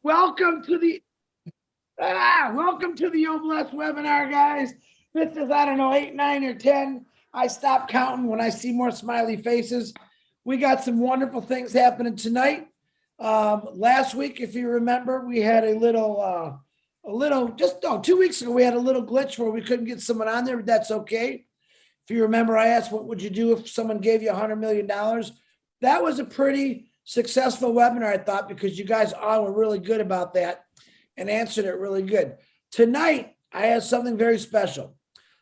Welcome to the welcome to the Oblast webinar, guys. This is, I don't know, 8, 9, or 10. I stop counting when I see more smiley faces. We got some wonderful things happening tonight. Last week, if you remember, we had a little 2 weeks ago, we had a little glitch where we couldn't get someone on there, but that's okay. If you remember, I asked, what would you do if someone gave you $100 million? That was a pretty successful webinar, I thought, because you guys all were really good about that and answered it really good. Tonight, I have something very special,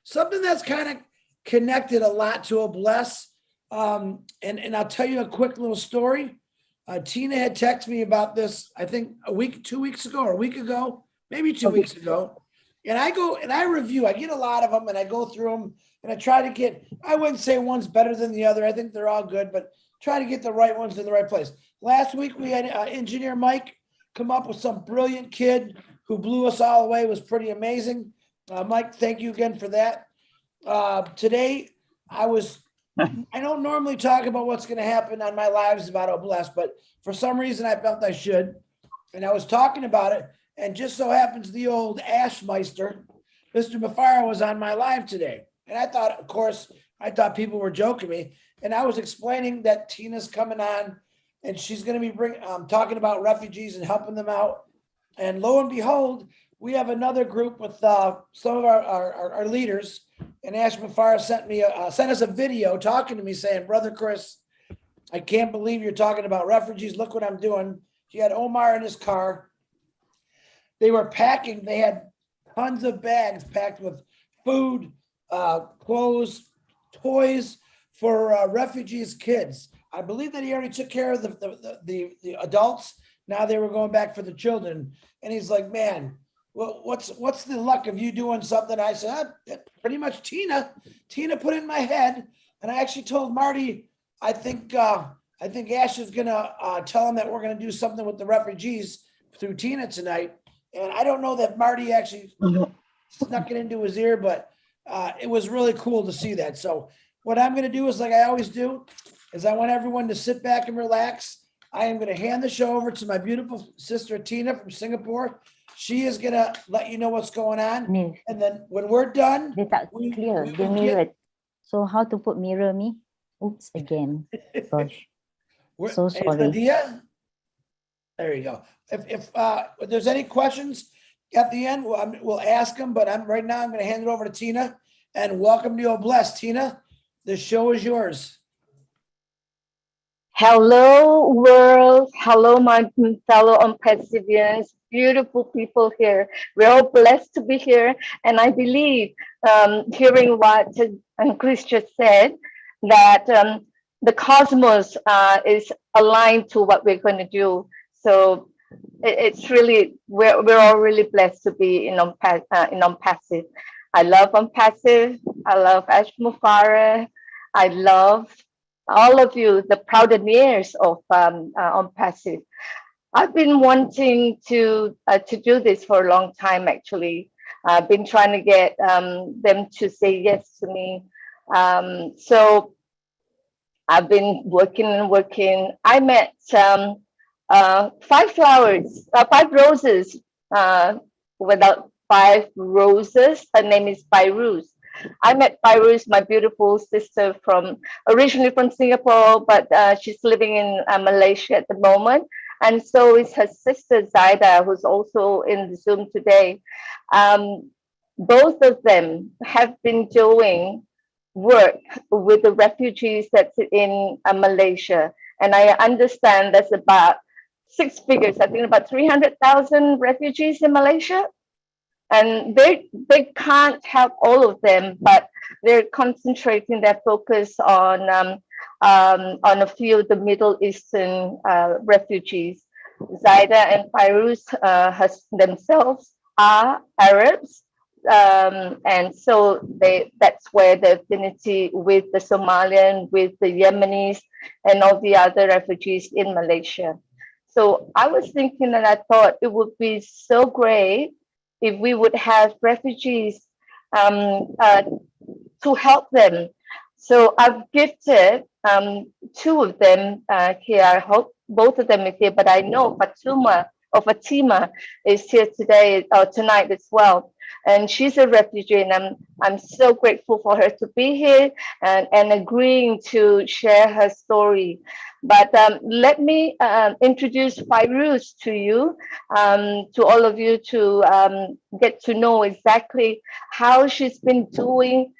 something that's kind of connected a lot to Oblast. And I'll tell you a quick little story. Tina had texted me about this, I think 2 weeks ago or a week ago, maybe 2 weeks ago. And I go and I review, I get a lot of them and I go through them and I try to get, I wouldn't say one's better than the other. I think they're all good, but try to get the right ones in the right place. Last week, we had engineer Mike come up with some brilliant kid who blew us all away. It was pretty amazing. Mike, thank you again for that. Today, I don't normally talk about what's going to happen on my lives about Oblast, but for some reason I felt I should. And I was talking about it, and just so happens the old Ashmeister, Mr. Mafara, was on my live today. And I thought, of course, people were joking me. And I was explaining that Tina's coming on and she's going to be talking about refugees and helping them out. And lo and behold, we have another group with some of our leaders. And Ash Mafara sent us a video talking to me saying, Brother Chris, I can't believe you're talking about refugees. Look what I'm doing. He had Omar in his car. They were packing. They had tons of bags packed with food, clothes, toys for refugees' kids. I believe that he already took care of the adults. Now they were going back for the children. And he's like, man, well, what's the luck of you doing something? I said, pretty much Tina put it in my head. And I actually told Marty, I think Ash is gonna tell him that we're gonna do something with the refugees through Tina tonight. And I don't know that Marty actually snuck it into his ear, but it was really cool to see that. So what I'm going to do is, like I always do, is I want everyone to sit back and relax. I am going to hand the show over to my beautiful sister, Tina from Singapore. She is going to let you know what's going on. Miss, And then when we're done, they tak clear. They mirrored. So how to put mirror me? Oops, again. Gosh. So sorry. There you go. If there's any questions at the end, we'll ask them. But right now I'm going to hand it over to Tina. And welcome to Oblast, Tina. The show is yours. Hello, world. Hello, my fellow Unperseverance. Beautiful people here. We're all blessed to be here. And I believe, hearing what Chris just said, that the cosmos is aligned to what we're going to do. So it's really, we're all really blessed to be in Unpassive. I love Unpassive. I love Ash Mufara. I love all of you, the pioneers of Unpassive. I've been wanting to do this for a long time, actually. I've been trying to get them to say yes to me. So I've been working and working. I met 5 roses without 5 roses. Her name is Fairuz. I met Fairuz, my beautiful sister, originally from Singapore, but she's living in Malaysia at the moment. And so is her sister Zaida, who's also in the Zoom today. Both of them have been doing work with the refugees that's in Malaysia. And I understand there's about 6 figures, I think about 300,000 refugees in Malaysia. And they can't help all of them, but they're concentrating their focus on a few of the Middle Eastern refugees. Zaida and Fairuz themselves are Arabs, and so that's where the affinity with the Somalian, with the Yemenis, and all the other refugees in Malaysia. So I was thinking, and I thought it would be so great if we would have refugees to help them. So I've gifted 2 of them here. I hope both of them are here, but I know Fatuma of Fatima is here today or tonight as well. And she's a refugee, and I'm so grateful for her to be here and agreeing to share her story. But let me introduce Fairuz to you, to all of you, to get to know exactly how she's been doing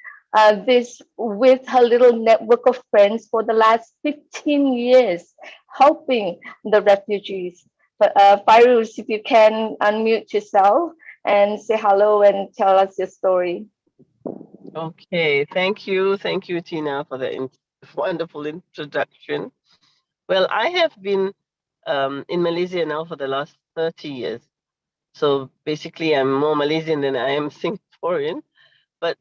this with her little network of friends for the last 15 years, helping the refugees. But Fairuz, if you can unmute yourself and say hello and tell us your story. Okay, thank you. Thank you, Tina, for the wonderful introduction. Well, I have been in Malaysia now for the last 30 years. So basically, I'm more Malaysian than I am Singaporean. But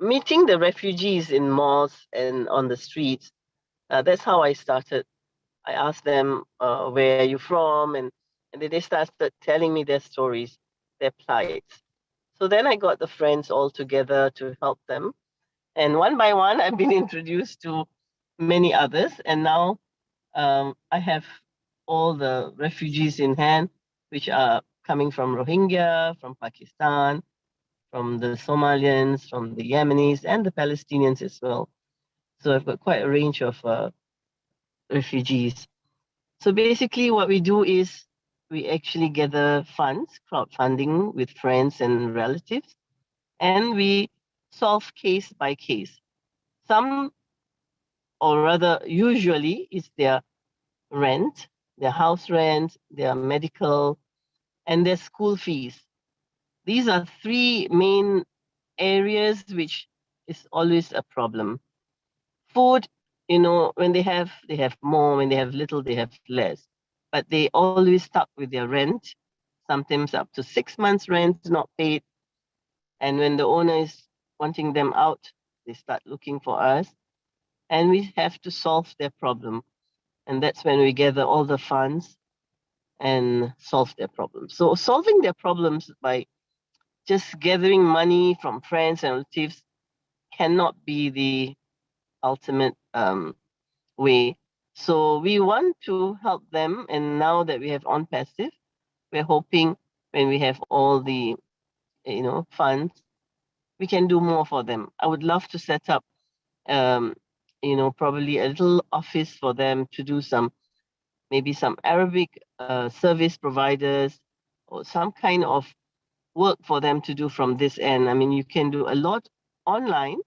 meeting the refugees in malls and on the streets, that's how I started. I asked them, where are you from? And then they started telling me their stories, their plights. So then I got the friends all together to help them. And one by one, I've been introduced to many others. And now I have all the refugees in hand, which are coming from Rohingya, from Pakistan, from the Somalians, from the Yemenis, and the Palestinians as well. So I've got quite a range of refugees. So basically, what we do is we actually gather funds, crowdfunding with friends and relatives, and we solve case by case. Some, or rather, usually, is their rent, their house rent, their medical, and their school fees. These are three main areas which is always a problem. Food, when they have more, when they have little, they have less. But they always stuck with their rent, sometimes up to 6 months rent not paid. And when the owner is wanting them out, they start looking for us. And we have to solve their problem. And that's when we gather all the funds and solve their problems. So solving their problems by just gathering money from friends and relatives cannot be the ultimate way. So we want to help them. And now that we have on passive, we're hoping when we have all the funds, we can do more for them. I would love to set up probably a little office for them to do maybe some Arabic service providers or some kind of work for them to do from this end. I mean, you can do a lot online.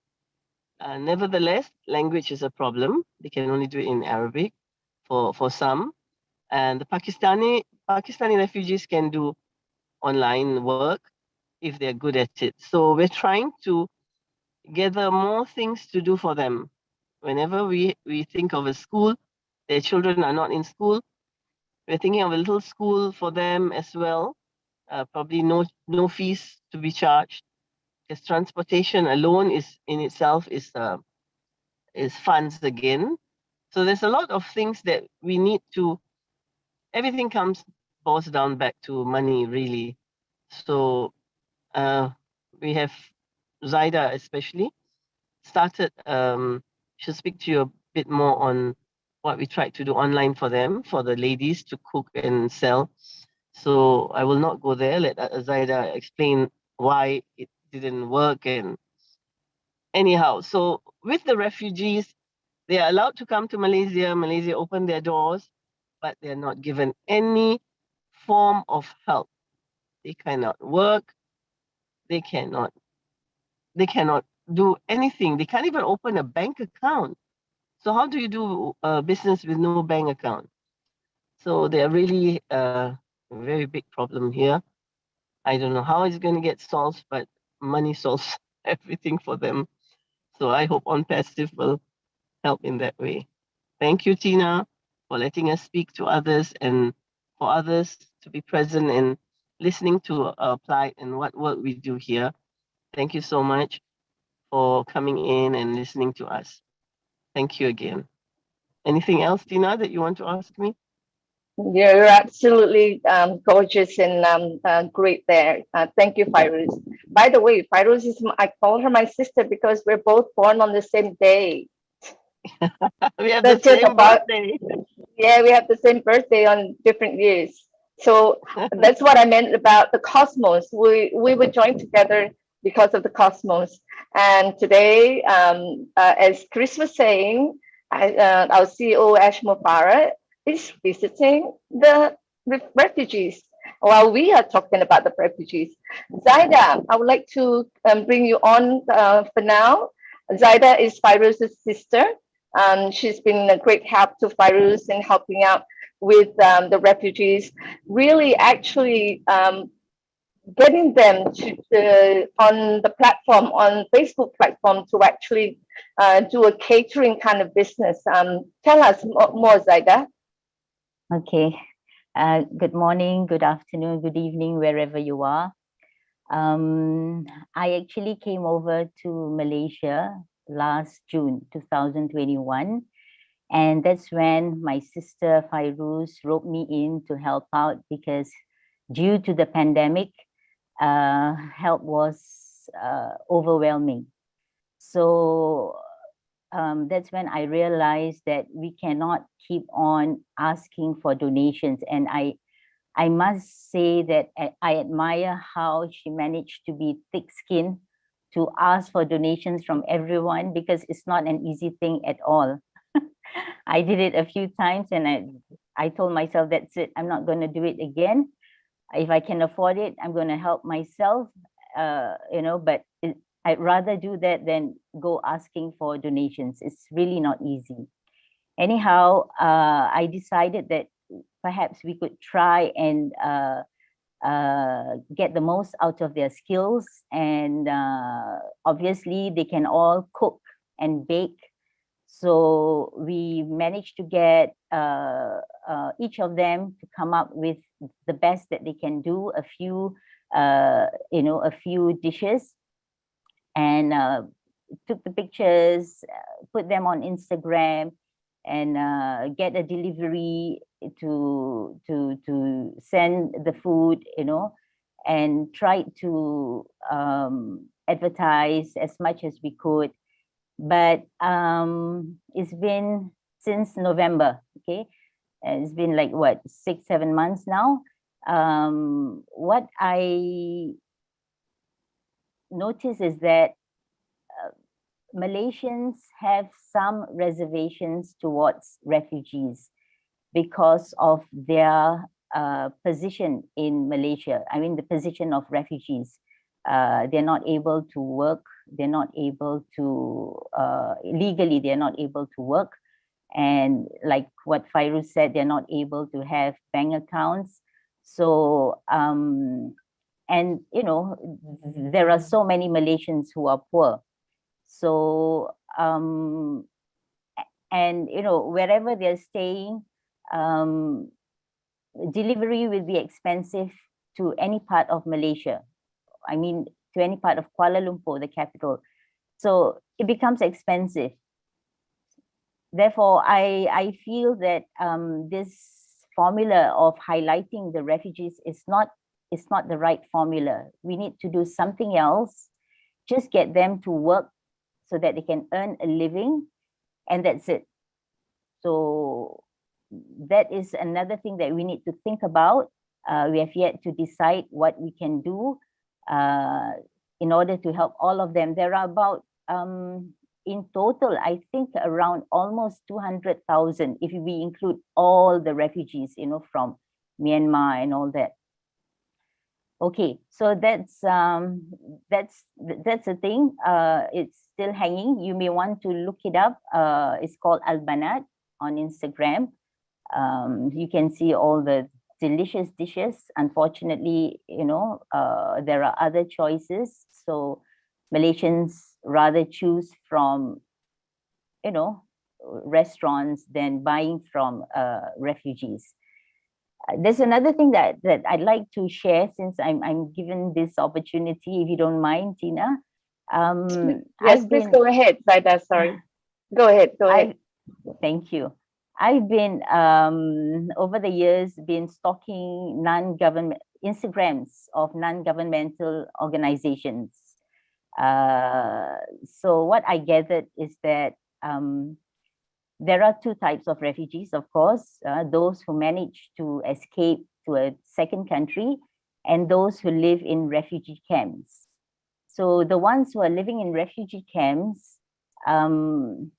Nevertheless, language is a problem. They can only do it in Arabic for some. And the Pakistani refugees can do online work if they're good at it. So we're trying to gather more things to do for them. Whenever we think of a school, their children are not in school, we're thinking of a little school for them as well. Probably no fees to be charged, because transportation alone is in itself is funds again. So there's a lot of things that we need to. Everything boils down back to money, really. So we have Zaida especially started. She'll speak to you a bit more on what we tried to do online for them, for the ladies to cook and sell. So I will not go there. Let Zaida explain why it didn't work. And anyhow, so with the refugees, they are allowed to come to Malaysia. Malaysia opened their doors, but they're not given any form of help. They cannot work. They cannot do anything. They can't even open a bank account. So how do you do business with no bank account? So they're really a very big problem here. I don't know how it's going to get solved, but money solves everything for them. So I hope On Passive will help in that way. Thank you, Tina, for letting us speak to others and for others to be present and listening to our plight and what work we do here. Thank you so much for coming in and listening to us. Thank you again. Anything else, Tina, that you want to ask me? You're absolutely gorgeous and great there. Thank you, Fairuz. By the way, Fairuz I call her my sister because we're both born on the same day. We have the same birthday. Yeah, we have the same birthday on different years. So that's what I meant about the cosmos. We were joined together because of the cosmos. And today, as Chris was saying, our CEO Ash Mofara is visiting the refugees while we are talking about the refugees. Zaida, I would like to bring you on for now. Zaida is Fairuz's sister. She's been a great help to Fairuz in helping out with the refugees, really actually getting them to on the platform, on Facebook platform, to actually do a catering kind of business. Tell us more, Zaida. Okay. Good morning, good afternoon, good evening, wherever you are. I actually came over to Malaysia last June 2021. And that's when my sister Fairuz roped me in to help out, because due to the pandemic, help was overwhelming. So that's when I realized that we cannot keep on asking for donations. And I must say that I admire how she managed to be thick-skinned to ask for donations from everyone, because it's not an easy thing at all. I did it a few times, and I told myself, that's it, I'm not going to do it again. If I can afford it, I'm going to help myself, but I'd rather do that than go asking for donations. It's really not easy. Anyhow, I decided that perhaps we could try and get the most out of their skills. And obviously, they can all cook and bake. So we managed to get each of them to come up with the best that they can do, a few dishes, and took the pictures, put them on Instagram, and get a delivery to send the food, and tried to advertise as much as we could. But it's been since November, okay? And it's been like, what, 6-7 months now? What I notice is that Malaysians have some reservations towards refugees because of their position in Malaysia. I mean, the position of refugees. They're not able to work. They're not able to, legally, they're not able to work. And like what Fairuz said, they're not able to have bank accounts. So, and, there are so many Malaysians who are poor. So, and, wherever they're staying, delivery will be expensive to any part of Malaysia. I mean, to any part of Kuala Lumpur, the capital. So it becomes expensive. Therefore, I feel that this formula of highlighting the refugees is not the right formula. We need to do something else. Just get them to work so that they can earn a living, and that's it. So that is another thing that we need to think about. We have yet to decide what we can do in order to help all of them. There are about, in total, I think around almost 200,000, if we include all the refugees, from Myanmar and all that. Okay, so that's the thing. It's still hanging. You may want to look it up. It's called Al Banat on Instagram. You can see all the delicious dishes. Unfortunately, there are other choices. So Malaysians rather choose from, restaurants than buying from refugees. There's another thing that I'd like to share, since I'm given this opportunity, if you don't mind, Tina. Yes, please go ahead, Zaida. Sorry. Go ahead. Thank you. I've been, over the years, been stalking non-government Instagrams of non-governmental organizations. So what I gathered is that there are two types of refugees, of course, those who manage to escape to a second country, and those who live in refugee camps. So the ones who are living in refugee camps, you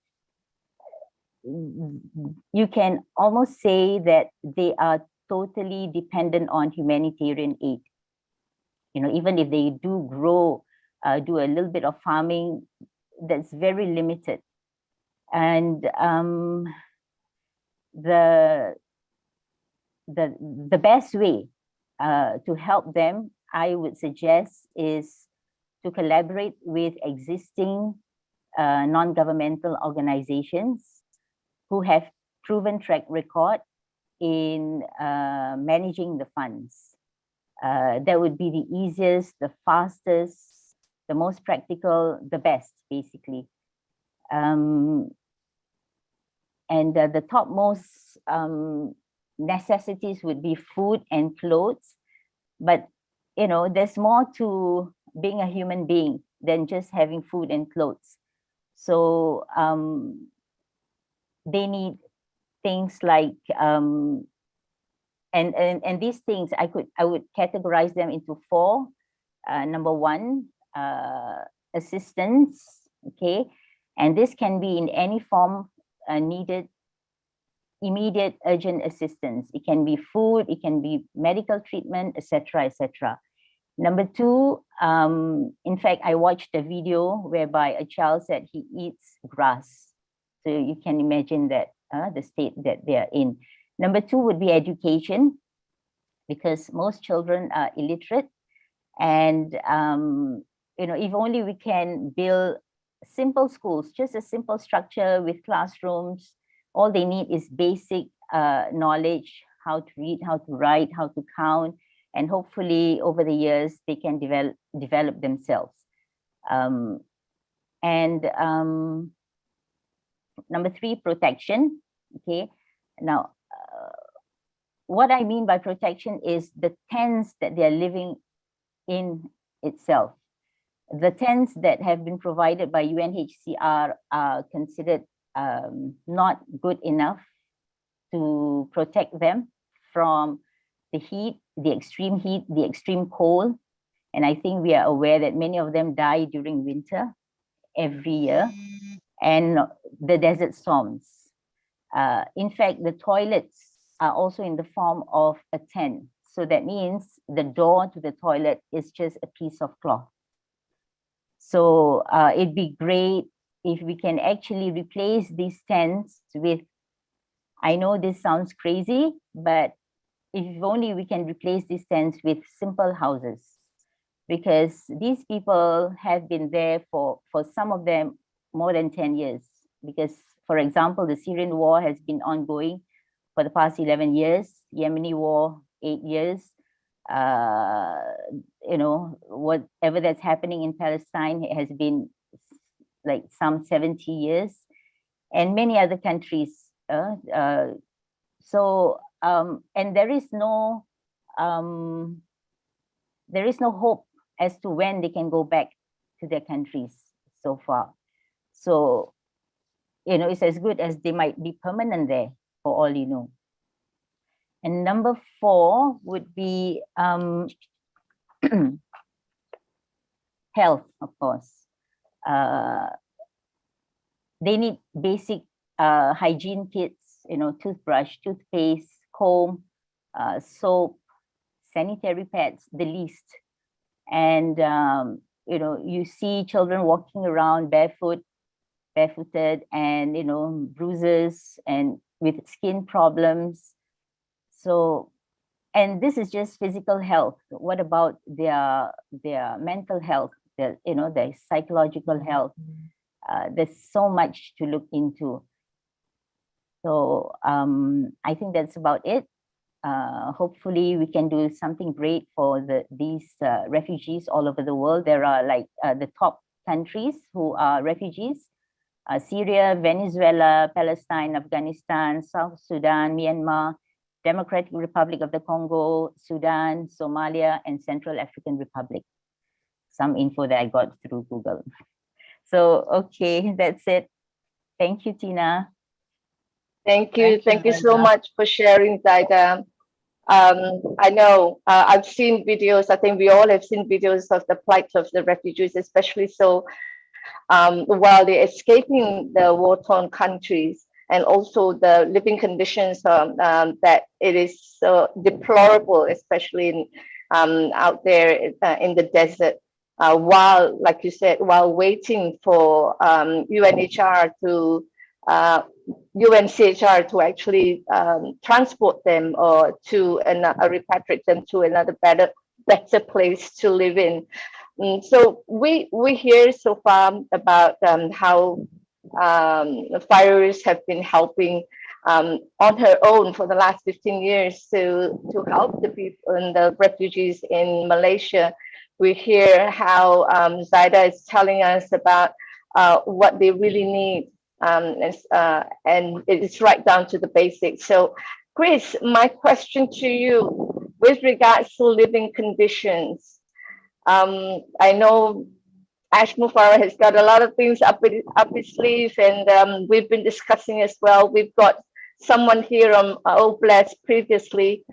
can almost say that they are totally dependent on humanitarian aid. Even if they do grow, do a little bit of farming, that's very limited. And the best way to help them, I would suggest, is to collaborate with existing non-governmental organizations who have proven track record in managing the funds. That would be the easiest, the fastest, the most practical, the best, basically. And the topmost necessities would be food and clothes. But, there's more to being a human being than just having food and clothes. So they need things like, and these things, I would categorize them into four. Number one, assistance, okay? And this can be in any form needed, immediate urgent assistance. It can be food, it can be medical treatment, etc., etc. Number two, in fact, I watched a video whereby a child said he eats grass. So you can imagine that the state that they are in. Number two would be education, because most children are illiterate. And, if only we can build simple schools, just a simple structure with classrooms. All they need is basic knowledge, how to read, how to write, how to count, and hopefully over the years they can develop themselves. Number three, protection. Okay, now what I mean by protection is the tents that they are living in itself. The tents that have been provided by UNHCR are considered not good enough to protect them from the heat, the extreme cold. And I think we are aware that many of them die during winter every year, and the desert storms. In fact, the toilets are also in the form of a tent. So that means the door to the toilet is just a piece of cloth. So it'd be great if we can actually replace these tents with, I know this sounds crazy, but if only we can replace these tents with simple houses, because these people have been there for some of them more than 10 years. Because, for example, the Syrian war has been ongoing for the past 11 years, Yemeni war, 8 years. Whatever that's happening in Palestine has been like some 70 years, and many other countries. And there is no hope as to when they can go back to their countries so far. So, it's as good as they might be permanent there, for all you know. And number four would be health, of course. They need basic hygiene kits, toothbrush, toothpaste, comb, soap, sanitary pads, the least. And, you see children walking around barefooted and, bruises and with skin problems. So, and this is just physical health. What about their mental health, their psychological health? There's so much to look into. So I think that's about it. Hopefully we can do something great for these refugees all over the world. There are like the top countries who are refugees: Syria, Venezuela, Palestine, Afghanistan, South Sudan, Myanmar, Democratic Republic of the Congo, Sudan, Somalia, and Central African Republic. Some info that I got through Google. So, okay, that's it. Thank you, Tina. Thank you so much for sharing, Zaida. I know I've seen videos. I think we all have seen videos of the plight of the refugees, especially so while they're escaping the war-torn countries, and also the living conditions that it is so deplorable, especially out there in the desert. While, like you said, while waiting for UNHR to UNCHR to actually transport them or to repatriate them to another better place to live in. So we hear so far about how Fairuz have been helping on her own for the last 15 years to help the people and the refugees in Malaysia. We hear how Zaida is telling us about what they really need, and it's right down to the basics. So, Chris, my question to you with regards to living conditions. I know Ash Mufarah has got a lot of things up his sleeve, and we've been discussing as well. We've got someone here on Oblast previously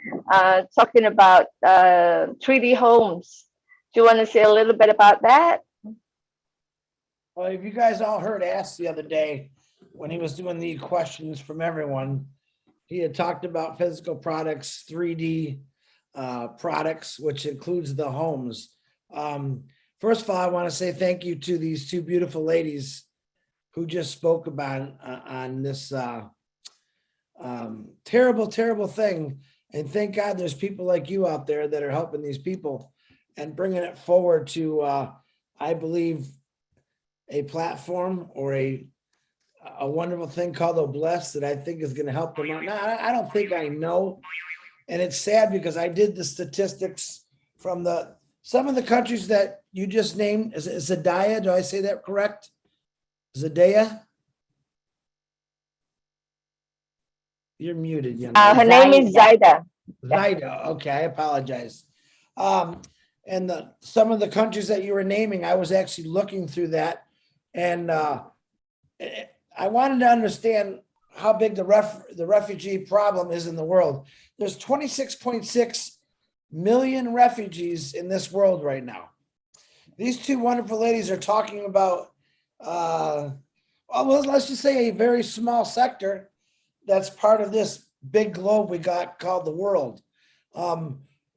talking about 3D homes. Do you want to say a little bit about that? Well, if you guys all heard Ask the other day when he was doing the questions from everyone, he had talked about physical products, 3D products, which includes the homes. First of all, I want to say thank you to these two beautiful ladies who just spoke about on this terrible, terrible thing. And thank God there's people like you out there that are helping these people and bringing it forward to, I believe, a platform or a wonderful thing called Oblast that I think is going to help them out. Now, I don't think I know. And it's sad because I did the statistics from some of the countries that you just named. Is it Zendaya? Do I say that correct? Zendaya? You're muted, young lady. Her name is Zaida. Zaida. Okay, I apologize. And some of the countries that you were naming, I was actually looking through that, and I wanted to understand how big the refugee problem is in the world. There's 26.6 million refugees in this world right now. These two wonderful ladies are talking about, well, let's just say a very small sector that's part of this big globe we got called the world.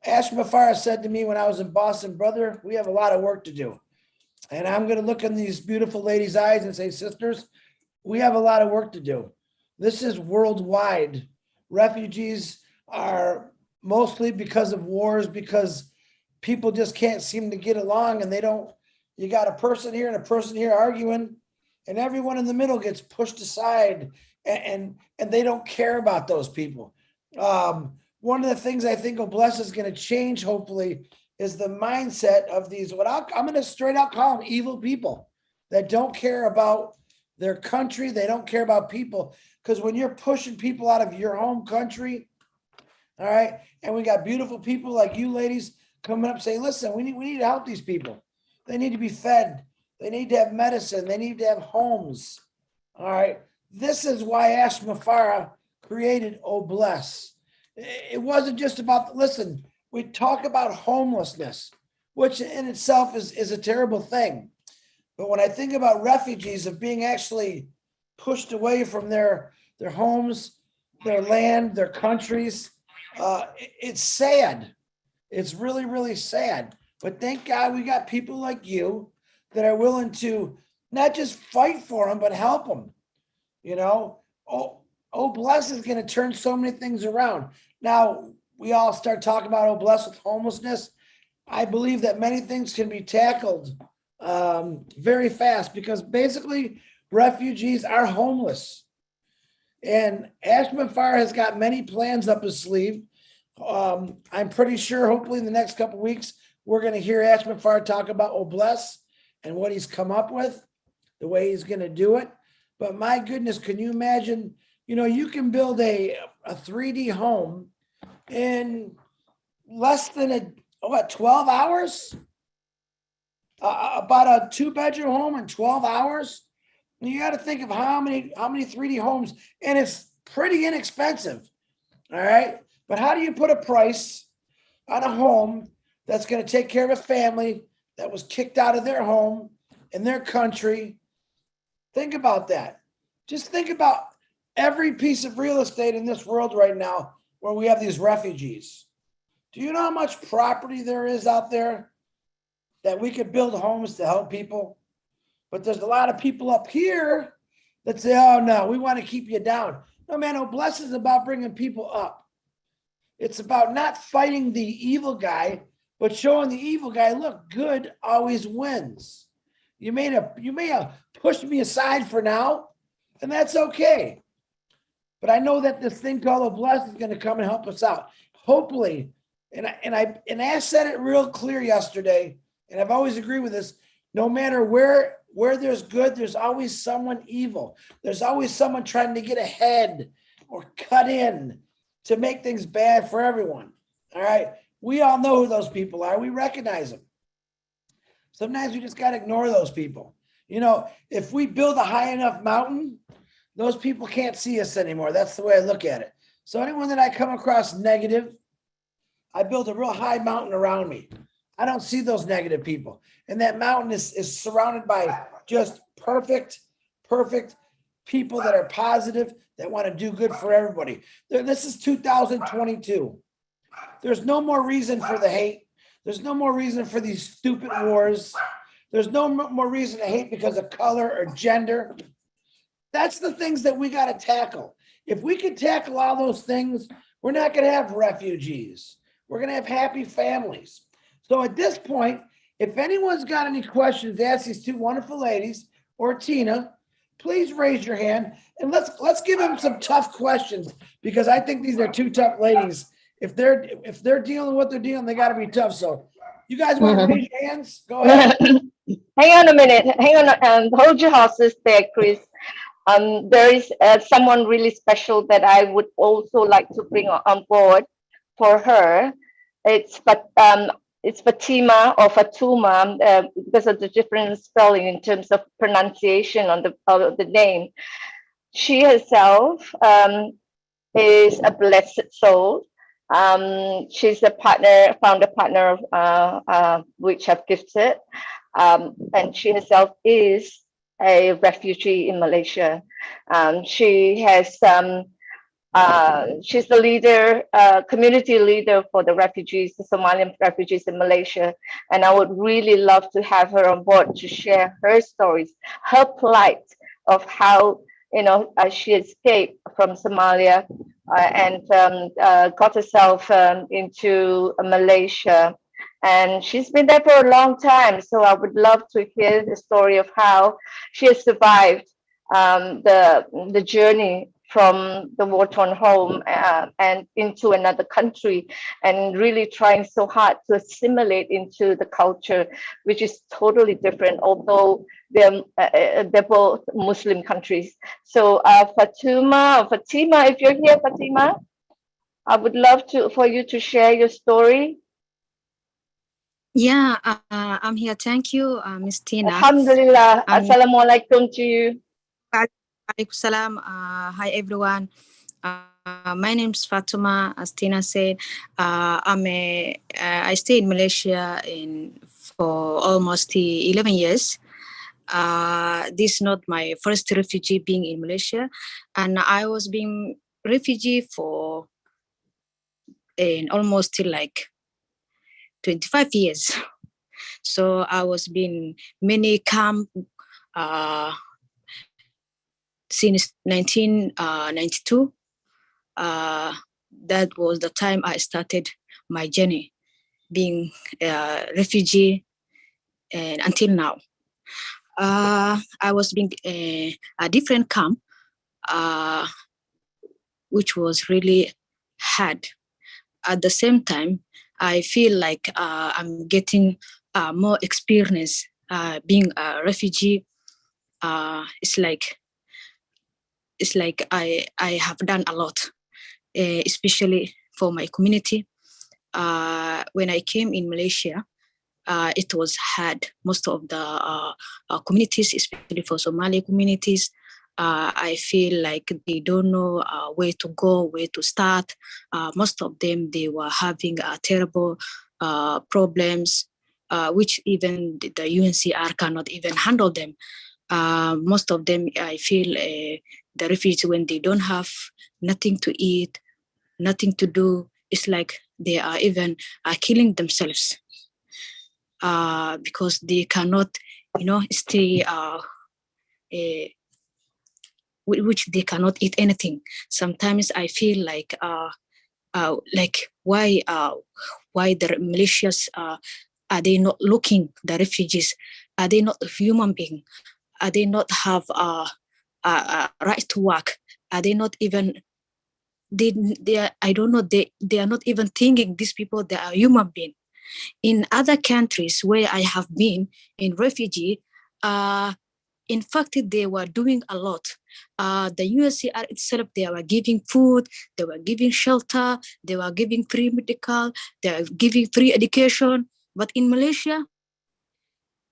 Ash Mufarah said to me when I was in Boston, brother, we have a lot of work to do. And I'm going to look in these beautiful ladies' eyes and say, sisters, we have a lot of work to do. This is worldwide. Refugees are mostly because of wars, because people just can't seem to get along, and you got a person here and a person here arguing, and everyone in the middle gets pushed aside, and they don't care about those people. One of the things I think Oblast is going to change, hopefully, is the mindset of these, I'm going to straight out call them evil people that don't care about their country. They don't care about people. Because when you're pushing people out of your home country, all right, and we got beautiful people like you ladies coming up saying, listen, we need to help these people. They need to be fed. They need to have medicine. They need to have homes. All right. This is why Ash Mufarah created Oblast. It wasn't just about, listen, we talk about homelessness, which in itself is a terrible thing. But when I think about refugees of being actually pushed away from their homes, their land, their countries, it's sad. It's really, really sad. But thank God we got people like you that are willing to not just fight for them, but help them. You know, Oblast is going to turn so many things around. Now, we all start talking about Oblast with homelessness. I believe that many things can be tackled very fast because basically refugees are homeless. And Ash Mufarah has got many plans up his sleeve. I'm pretty sure hopefully in the next couple of weeks, we're going to hear Ash Mufarah talk about Oblast and what he's come up with, the way he's going to do it. But my goodness, can you imagine, you can build a 3D home in less than 12 hours? About a 2-bedroom home in 12 hours? You got to think of how many 3D homes, and it's pretty inexpensive. All right. But how do you put a price on a home that's going to take care of a family that was kicked out of their home in their country? Think about that. Just think about every piece of real estate in this world right now where we have these refugees. Do you know how much property there is out there that we could build homes to help people? But there's a lot of people up here that say, oh no, we want to keep you down. No, man, Noblesse is about bringing people up. It's about not fighting the evil guy, but showing the evil guy, look, good always wins. You may have pushed me aside for now, and that's okay. But I know that this thing called Noblesse is going to come and help us out. Hopefully, and I said it real clear yesterday, and I've always agreed with this. No matter where there's good, there's always someone evil. There's always someone trying to get ahead or cut in to make things bad for everyone. All right. We all know who those people are. We recognize them. Sometimes we just got to ignore those people. You know, if we build a high enough mountain, those people can't see us anymore. That's the way I look at it. So anyone that I come across negative, I build a real high mountain around me. I don't see those negative people. And that mountain is surrounded by just perfect people that are positive, that want to do good for everybody. This is 2022. There's no more reason for the hate. There's no more reason for these stupid wars. There's no more reason to hate because of color or gender. That's the things that we got to tackle. If we could tackle all those things, we're not going to have refugees. We're going to have happy families. So at this point, if anyone's got any questions to ask these two wonderful ladies or Tina, please raise your hand and let's give them some tough questions, because I think these are two tough ladies. If they're dealing with what they're dealing, they got to be tough. So you guys want to raise your hands? Go ahead. Hang on a minute. Hang on. Hold your horses there, Chris. There is someone really special that I would also like to bring on board for her. It's Fatima or Fatuma, because of the different spelling in terms of pronunciation on the name. She herself is a blessed soul. She's a founder partner of which I've gifted, and she herself is a refugee in Malaysia. She has she's the leader, community leader for the refugees, the Somalian refugees in Malaysia. And I would really love to have her on board to share her stories, her plight of how, she escaped from Somalia and got herself into Malaysia. And she's been there for a long time. So I would love to hear the story of how she has survived the journey from the war-torn home and into another country, and really trying so hard to assimilate into the culture, which is totally different, although they're both Muslim countries. So Fatima, if you're here, Fatima, I would love for you to share your story. Yeah, I'm here. Thank you, Miss Tina. Alhamdulillah. Assalamualaikum to you. Salam. Hi, everyone. My name is Fatuma. As Tina said, I stay in Malaysia for almost 11 years. This is not my first refugee being in Malaysia, and I was being refugee for almost like 25 years. So I was been many camp since 1992. That was the time I started my journey being a refugee, and until now. I was being a different camp, which was really hard. At the same time, I feel like I'm getting more experience being a refugee. It's like I have done a lot, especially for my community. When I came in Malaysia, it was hard. Most of the communities, especially for Somali communities, I feel like they don't know where to go, where to start. Most of them, they were having terrible problems, which even the UNCR cannot even handle them. Most of them, I feel the refugees, when they don't have nothing to eat, nothing to do, it's like they are even killing themselves because they cannot, stay which they cannot eat anything. Sometimes I feel like why the militias are they not looking the refugees? Are they not human beings? Are they not have right to work? Are they not even they are, I don't know, they are not even thinking these people, they are human beings. In other countries where I have been in refugee, in fact, they were doing a lot. The UNHCR itself, they were giving food, they were giving shelter, they were giving free medical, they were giving free education. But in Malaysia,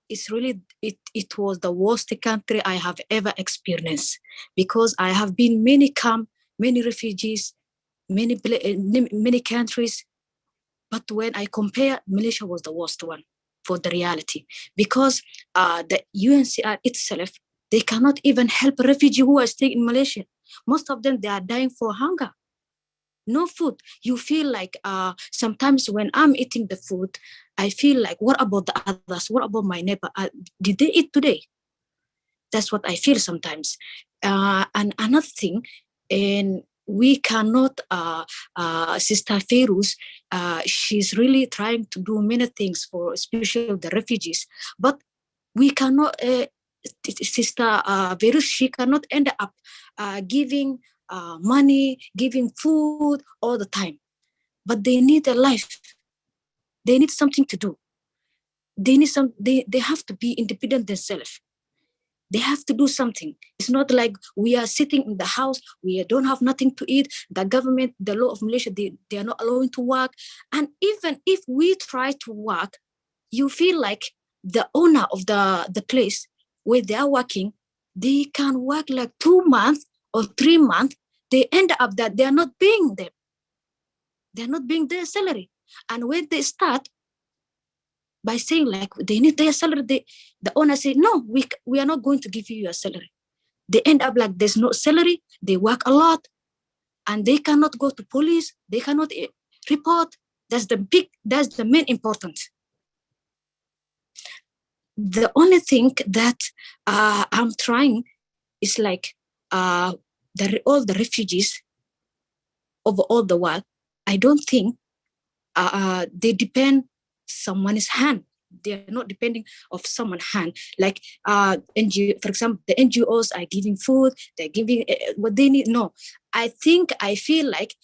it's really, it was the worst country I have ever experienced, because I have been many camp, many refugees, many countries. But when I compare, Malaysia was the worst one for the reality, because the UNHCR itself, they cannot even help refugees who are staying in Malaysia. Most of them, they are dying for hunger. No food. You feel like sometimes when I'm eating the food, I feel like, what about the others? What about my neighbor? Did they eat today? That's what I feel sometimes. And another thing, and we cannot, Sister Ferus, she's really trying to do many things for especially the refugees, but we cannot, Sister Ferus, she cannot end up giving money, giving food all the time. But they need a life. They need something to do. They have to be independent themselves. They have to do something. It's not like we are sitting in the house, we don't have nothing to eat. The government, the law of Malaysia, they are not allowing to work. And even if we try to work, you feel like the owner of the place where they are working, they can work like 2 months or 3 months. They end up that they are not paying them. They're not paying their salary. And when they start by saying like they need their salary, the owner say, no, we are not going to give you your salary. They end up like there's no salary, they work a lot, and they cannot go to police, they cannot report. That's the main important. The only thing that I'm trying is like all the refugees over all the world, I don't think they depend someone's hand. They're not depending of someone's hand. Like NGO, for example, the NGOs are giving food, they're giving what they need. No, I feel like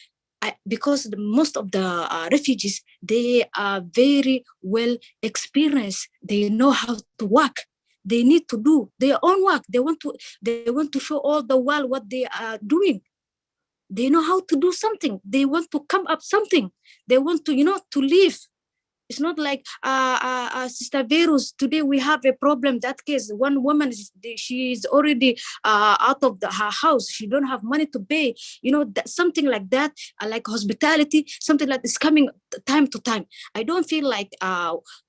because most of the refugees, they are very well experienced. They know how to work. They need to do their own work. They want to show all the world what they are doing. They know how to do something. They want to come up something. They want to, to live. It's not like Sister Verus. Today we have a problem. That case, one woman, she is already out of her house. She don't have money to pay. Something like that, like hospitality, something like this coming time to time. I don't feel like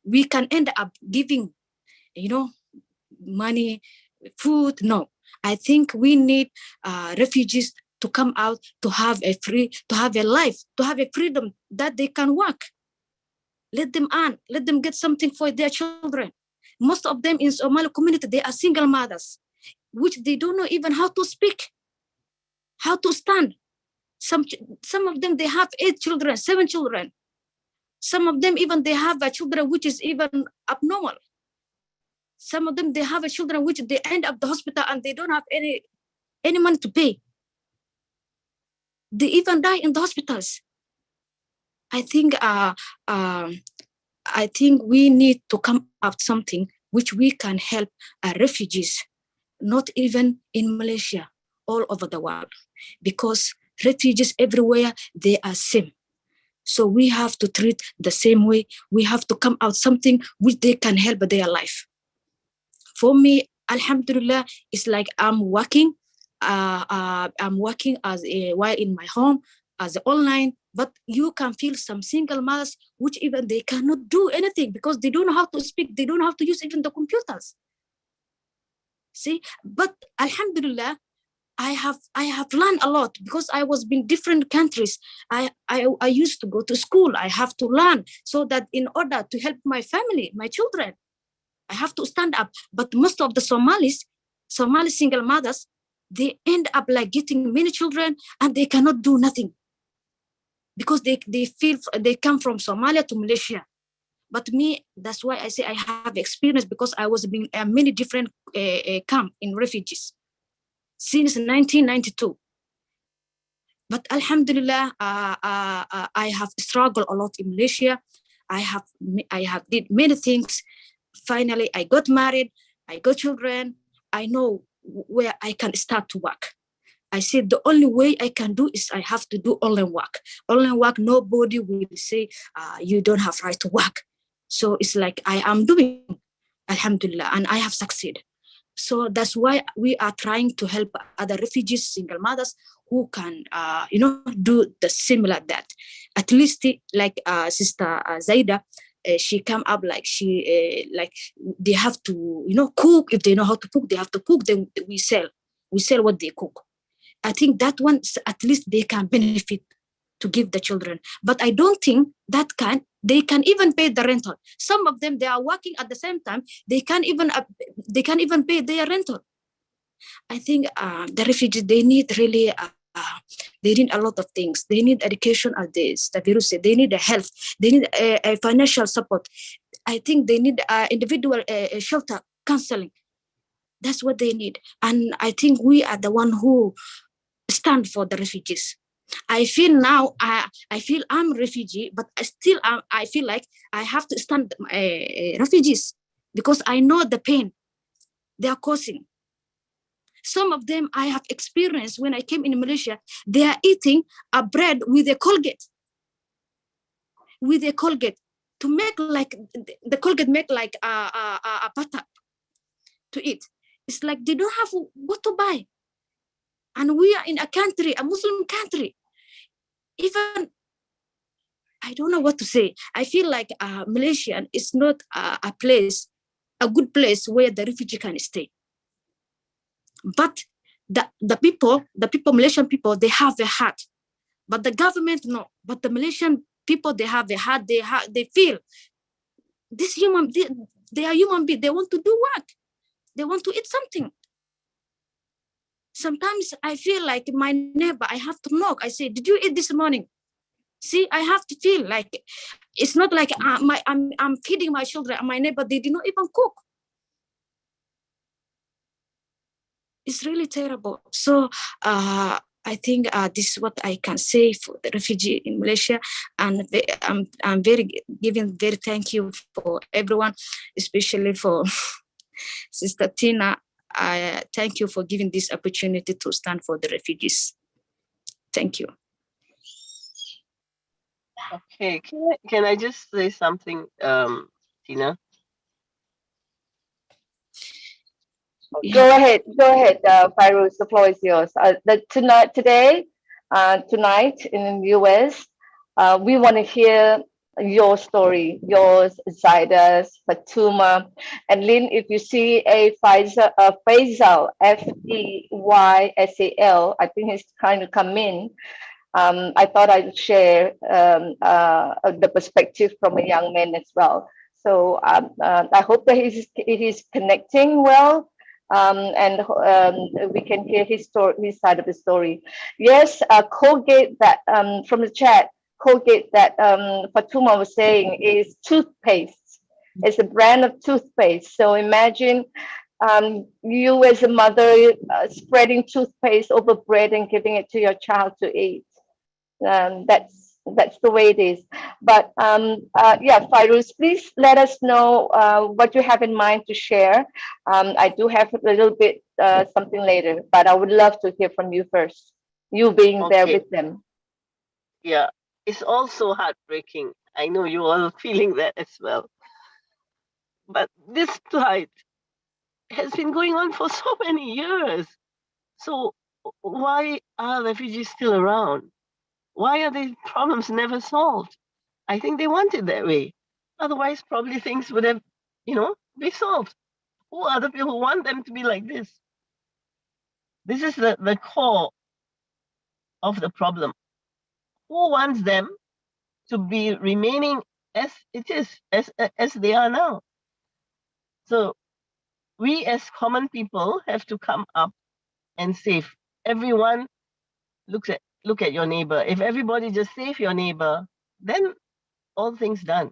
we can end up giving, money, food. No, I think we need refugees to come out, to have a life, to have a freedom that they can work. Let them earn, let them get something for their children. Most of them in Somali community, they are single mothers, which they don't know even how to speak, how to stand. Some of them, they have 8 children, 7 children. Some of them even they have a children which is even abnormal. Some of them, they have a children which they end up the hospital and they don't have any money to pay. They even die in the hospitals. I think we need to come up something which we can help refugees, not even in Malaysia, all over the world, because refugees everywhere, they are same. So we have to treat the same way. We have to come out something which they can help their life. For me, Alhamdulillah, it's like I'm working. I'm working as a while in my home as online, but you can feel some single mothers which even they cannot do anything because they don't know how to speak, they don't know how to use even the computers. See, but Alhamdulillah, I have learned a lot because I was in different countries. I used to go to school. I have to learn so that in order to help my family, my children, I have to stand up. But most of the Somali single mothers, they end up like getting many children and they cannot do nothing because they feel they come from Somalia to Malaysia. But me, that's why I say I have experience because I was in many different camp in refugees since 1992. But Alhamdulillah, I have struggled a lot in Malaysia. I have did many things. Finally, I got married. I got children. I know where I can start to work. I said the only way I can do is I have to do online work. Online work, nobody will say you don't have right to work. So it's like I am doing, Alhamdulillah, and I have succeeded. So that's why we are trying to help other refugees, single mothers who can, do the similar that. At least like Sister Zaida, she come up like like they have to, cook. If they know how to cook, they have to cook. Then we sell what they cook. I think that one, at least they can benefit to give the children. But I don't think they can even pay the rental. Some of them, they are working at the same time. They can't even pay their rental. I think the refugees, they need really, they need a lot of things. They need education, as the virus said. They need a health. They need a financial support. I think they need individual shelter, counseling. That's what they need. And I think we are the one who stand for the refugees. I feel now, I feel I'm a refugee, but I feel like I have to stand refugees because I know the pain they are causing. Some of them I have experienced when I came in Malaysia, they are eating a bread with a Colgate. To make like, the Colgate make like a butter to eat. It's like they don't have what to buy. And we are in a Muslim country. Even, I don't know what to say. I feel like Malaysia is not a good place where the refugee can stay. But the people, Malaysian people, they have a heart. But the government, no. But the Malaysian people, they have a heart. They feel they are human beings. They want to do work. They want to eat something. Sometimes I feel like my neighbor, I have to knock. I say, did you eat this morning? See, I have to feel like it's not like I'm feeding my children and my neighbor, they did not even cook. It's really terrible. So I think this is what I can say for the refugee in Malaysia. And I'm very thank you for everyone, especially for Sister Tina. I thank you for giving this opportunity to stand for the refugees. Thank you. Okay, can I just say something, Tina? Go ahead, Fairuz. The floor is yours. Tonight in the US, we want to hear your story, yours, Zaida's, Fatuma, and Lynn. If you see a Faisal, Faisal, Faysal, I think he's trying to come in. I thought I'd share the perspective from a young man as well. So I hope that he's connecting well. And we can hear his side of the story. Yes, Colgate that from the chat, Colgate that Fatuma was saying is toothpaste. It's a brand of toothpaste. So imagine you as a mother spreading toothpaste over bread and giving it to your child to eat. That's the way it is. But yeah, Fairuz, please let us know what you have in mind to share. I do have a little bit something later, but I would love to hear from you first. You being there with them. Yeah, it's also heartbreaking. I know you all are feeling that as well. But this plight has been going on for so many years. So why are refugees still around? Why are these problems never solved? I think they want it that way. Otherwise, probably things would have, be solved. Who are the people who want them to be like this? This is the core of the problem. Who wants them to be remaining as it is, as they are now? So we as common people have to come up and save. Everyone look at your neighbor. If everybody just save your neighbor, then all things done.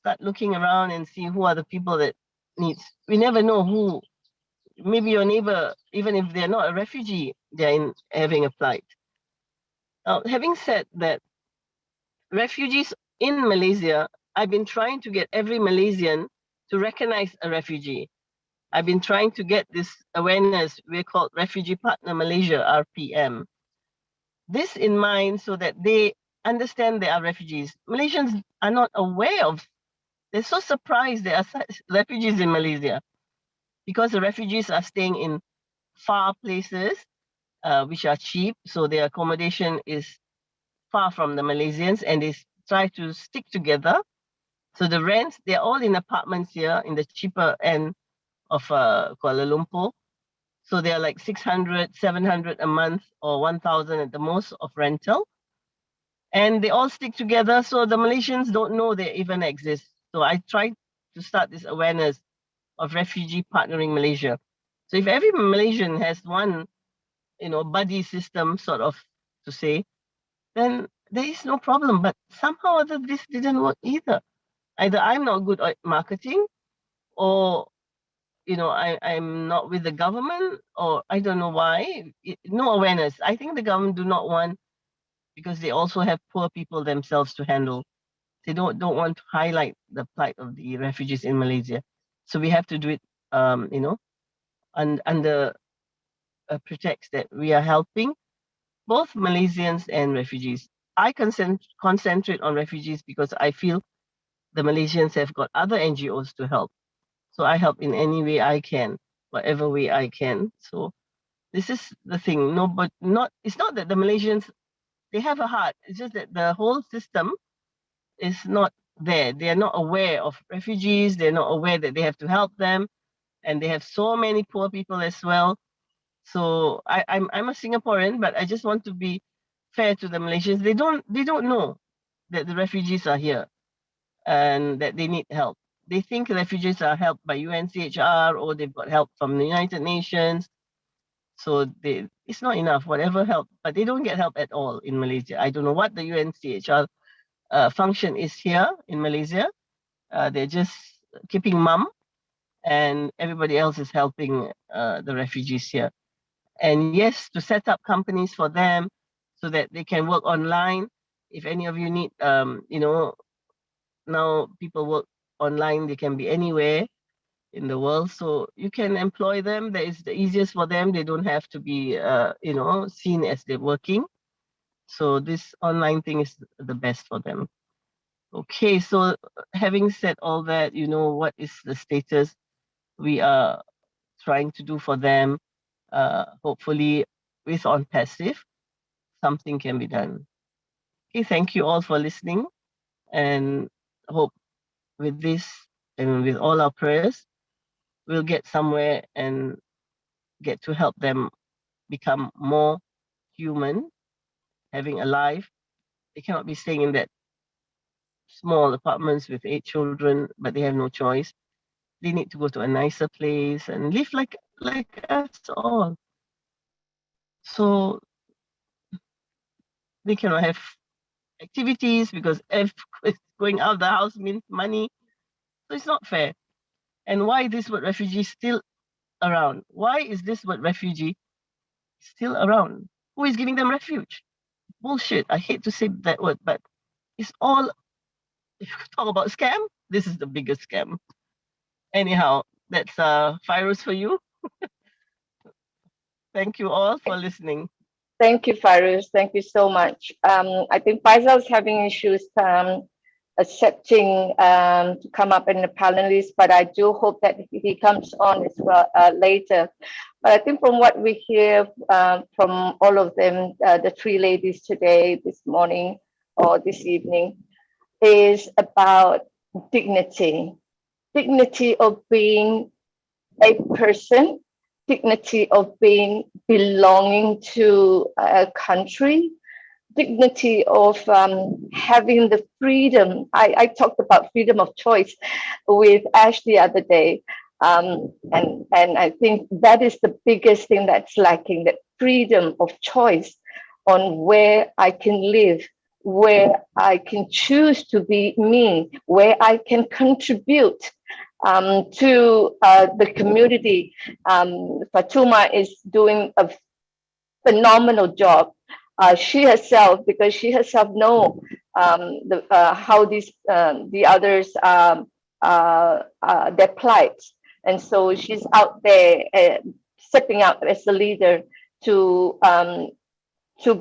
Start looking around and see who are the people that needs. We never know who. Maybe your neighbor, even if they're not a refugee, they're having a plight. Now, having said that, refugees in Malaysia, I've been trying to get every Malaysian to recognize a refugee. I've been trying to get this awareness. We're called Refugee Partner Malaysia, RPM. This in mind so that they understand they are refugees. Malaysians are not aware of, they're so surprised there are such refugees in Malaysia because the refugees are staying in far places, which are cheap. So their accommodation is far from the Malaysians and they try to stick together. So the rents, they're all in apartments here in the cheaper end of Kuala Lumpur. So they're like 600, 700 a month or 1,000 at the most of rental. And they all stick together. So the Malaysians don't know they even exist. So I tried to start this awareness of Refugee Partnering Malaysia. So if every Malaysian has one, buddy system sort of to say, then there is no problem. But somehow or other, this didn't work either. Either I'm not good at marketing or I'm not with the government, or I don't know why. No awareness. I think the government do not want, because they also have poor people themselves to handle. They don't want to highlight the plight of the refugees in Malaysia. So we have to do it, under a pretext that we are helping both Malaysians and refugees. I concentrate on refugees because I feel the Malaysians have got other NGOs to help. So I help in any way I can, whatever way I can. So this is the thing. No, but it's not that the Malaysians, they have a heart. It's just that the whole system is not there. They are not aware of refugees. They're not aware that they have to help them. And they have so many poor people as well. So I'm a Singaporean, but I just want to be fair to the Malaysians. They don't know that the refugees are here and that they need help. They think refugees are helped by UNCHR or they've got help from the United Nations. So it's not enough, whatever help, but they don't get help at all in Malaysia. I don't know what the UNCHR function is here in Malaysia. They're just keeping mum, and everybody else is helping the refugees here. And yes, to set up companies for them so that they can work online. If any of you need, now people work online, they can be anywhere in the world. So you can employ them. That is the easiest for them. They don't have to be, seen as they're working. So this online thing is the best for them. Okay, so having said all that, what is the status we are trying to do for them? Hopefully, with on passive, something can be done. Okay, thank you all for listening, and hope with this and with all our prayers, we'll get somewhere and get to help them become more human, having a life. They cannot be staying in that small apartments with 8 children, but they have no choice. They need to go to a nicer place and live like us all. So they cannot have activities because if going out of the house means money. So it's not fair. And why this word refugee still around? Why is this word refugee still around? Who is giving them refuge? Bullshit. I hate to say that word, but it's all, if you talk about scam, this is the biggest scam. Anyhow, that's Fairuz for you. Thank you all for listening. Thank you, Fairuz. Thank you so much. I think Faisal is having issues accepting to come up in the panelist, but I do hope that he comes on as well later. But I think from what we hear from all of them, the three ladies today, this morning or this evening, is about dignity. Dignity of being a person, dignity of being belonging to a country, dignity of having the freedom. I talked about freedom of choice with Ash the other day. And I think that is the biggest thing that's lacking, that freedom of choice on where I can live, where I can choose to be me, where I can contribute to the community. Fatuma is doing a phenomenal job. She herself, because she herself know how these the others their plight, and so she's out there stepping out as a leader to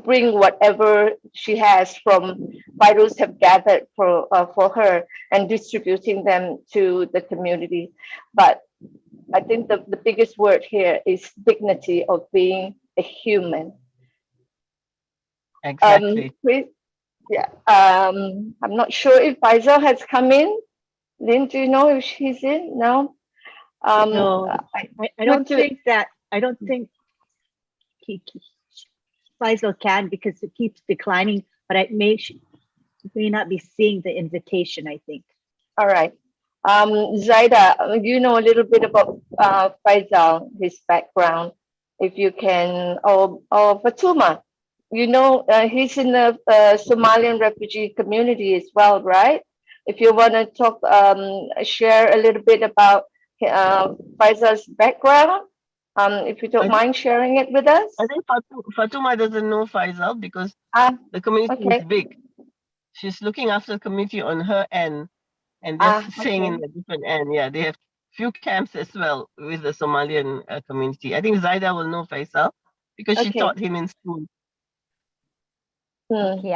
bring whatever she has from Virus have gathered for her and distributing them to the community. But I think the biggest word here is dignity of being a human. Exactly. Chris, yeah. I'm not sure if Faisal has come in. Lynn, do you know if she's in? No. No, I don't think he, Faisal can, because it keeps declining, but she may not be seeing the invitation, I think. All right. Zaida, you know a little bit about Faisal, his background. If you can, or Fatuma, you know, he's in the Somalian refugee community as well, right? If you want to talk, share a little bit about Faisal's background, if you don't I think, mind sharing it with us. I think Fatuma doesn't know Faisal because Ah, the community is okay. big. She's looking after the community on her end, and they're staying in Okay. a different end. Yeah, they have few camps as well with the Somalian community. I think Zaida will know Faisal because she Okay. taught him in school. Okay,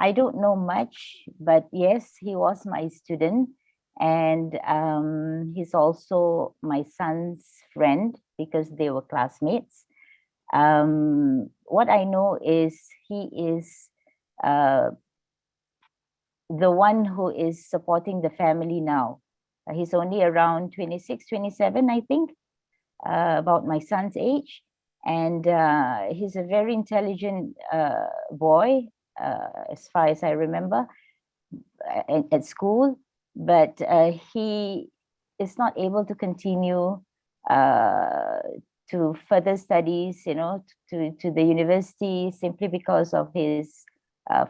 I don't know much, but yes, he was my student, and he's also my son's friend because they were classmates. What I know is he is the one who is supporting the family now. He's only around 26, 27, I think, about my son's age. And he's a very intelligent boy, as far as I remember, at school. But he is not able to continue to further studies, to the university simply because of his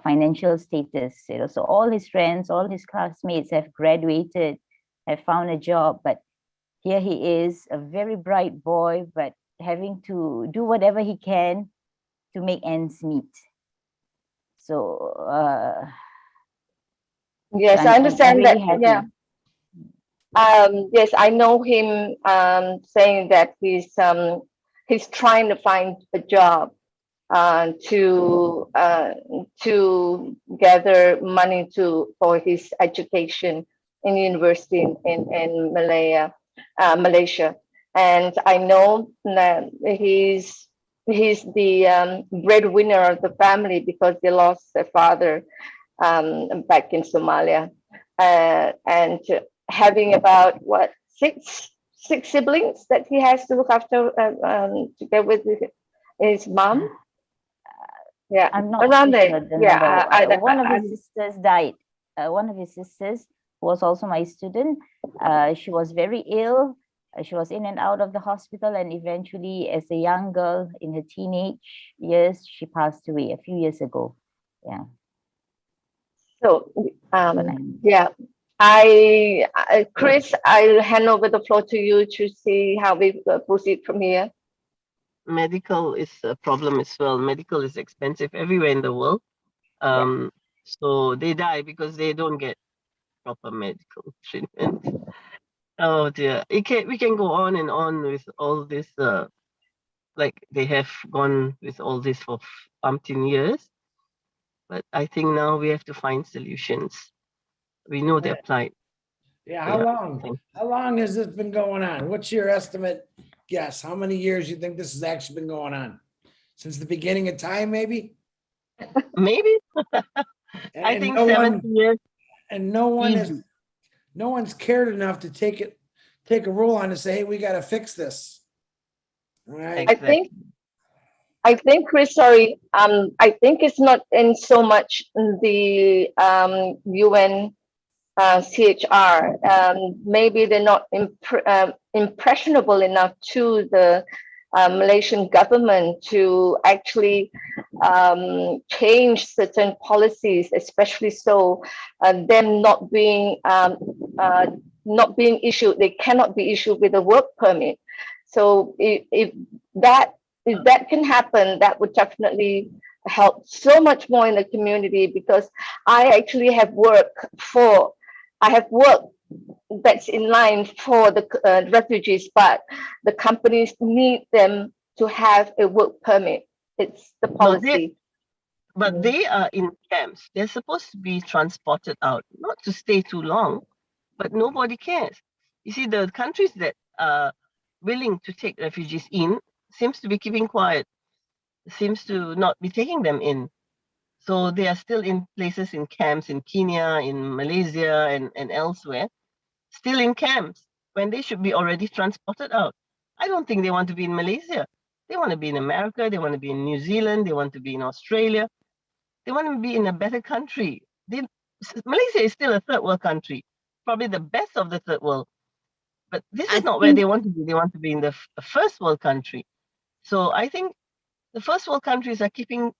financial status. So all his friends, all his classmates have graduated, have found a job, but here he is, a very bright boy, but having to do whatever he can to make ends meet. So, Yes, so I I'm understand really that. happy. Yeah. Yes, I know him saying that he's trying to find a job to gather money for his education in university in Malaysia. And I know that he's the breadwinner of the family because they lost their father back in Somalia, and having about six siblings that he has to look after together with his mom. Yeah, I'm not around too there. sure the Yeah, number. One of his sisters died. One of his sisters was also my student. She was very ill. She was in and out of the hospital, and eventually, as a young girl in her teenage years, she passed away a few years ago. Yeah. So, But I'm yeah, Chris, I'll hand over the floor to you to see how we proceed from here. Medical is a problem as well. Medical is expensive everywhere in the world. So they die because they don't get proper medical treatment. Oh dear. We can go on and on with all this like they have gone with all this for umpteen years. But I think now we have to find solutions. We know their plight. Yeah, Yeah, how long has this been going on? What's your estimate guess? How many years you think this has actually been going on? Since the beginning of time, maybe? Maybe. And, I and think no 70 one, years. and no one is, Easy. no one's cared enough to take a rule on and say, hey, we got to fix this. All right. Exactly. I think, Chris, sorry, I think it's not in so much the UN CHR. Maybe they're not impressionable enough to the Malaysian government to actually change certain policies, especially so them not being issued. They cannot be issued with a work permit. So if that can happen, that would definitely help so much more in the community, because I actually have work that's in line for the refugees, but the companies need them to have a work permit. It's the No, policy. but they are in camps. They're supposed to be transported out, not to stay too long, but nobody cares. You see, the countries that are willing to take refugees in seems to be keeping quiet, seems to not be taking them in. So they are still in places, in camps in Kenya, in Malaysia, and elsewhere, still in camps when they should be already transported out. I don't think they want to be in Malaysia. They want to be in America, they want to be in New Zealand, they want to be in Australia. They want to be in a better country. Malaysia is still a third world country, probably the best of the third world. But this I is not where think they want to be. They want to be in the first world country. So I think the first world countries are keeping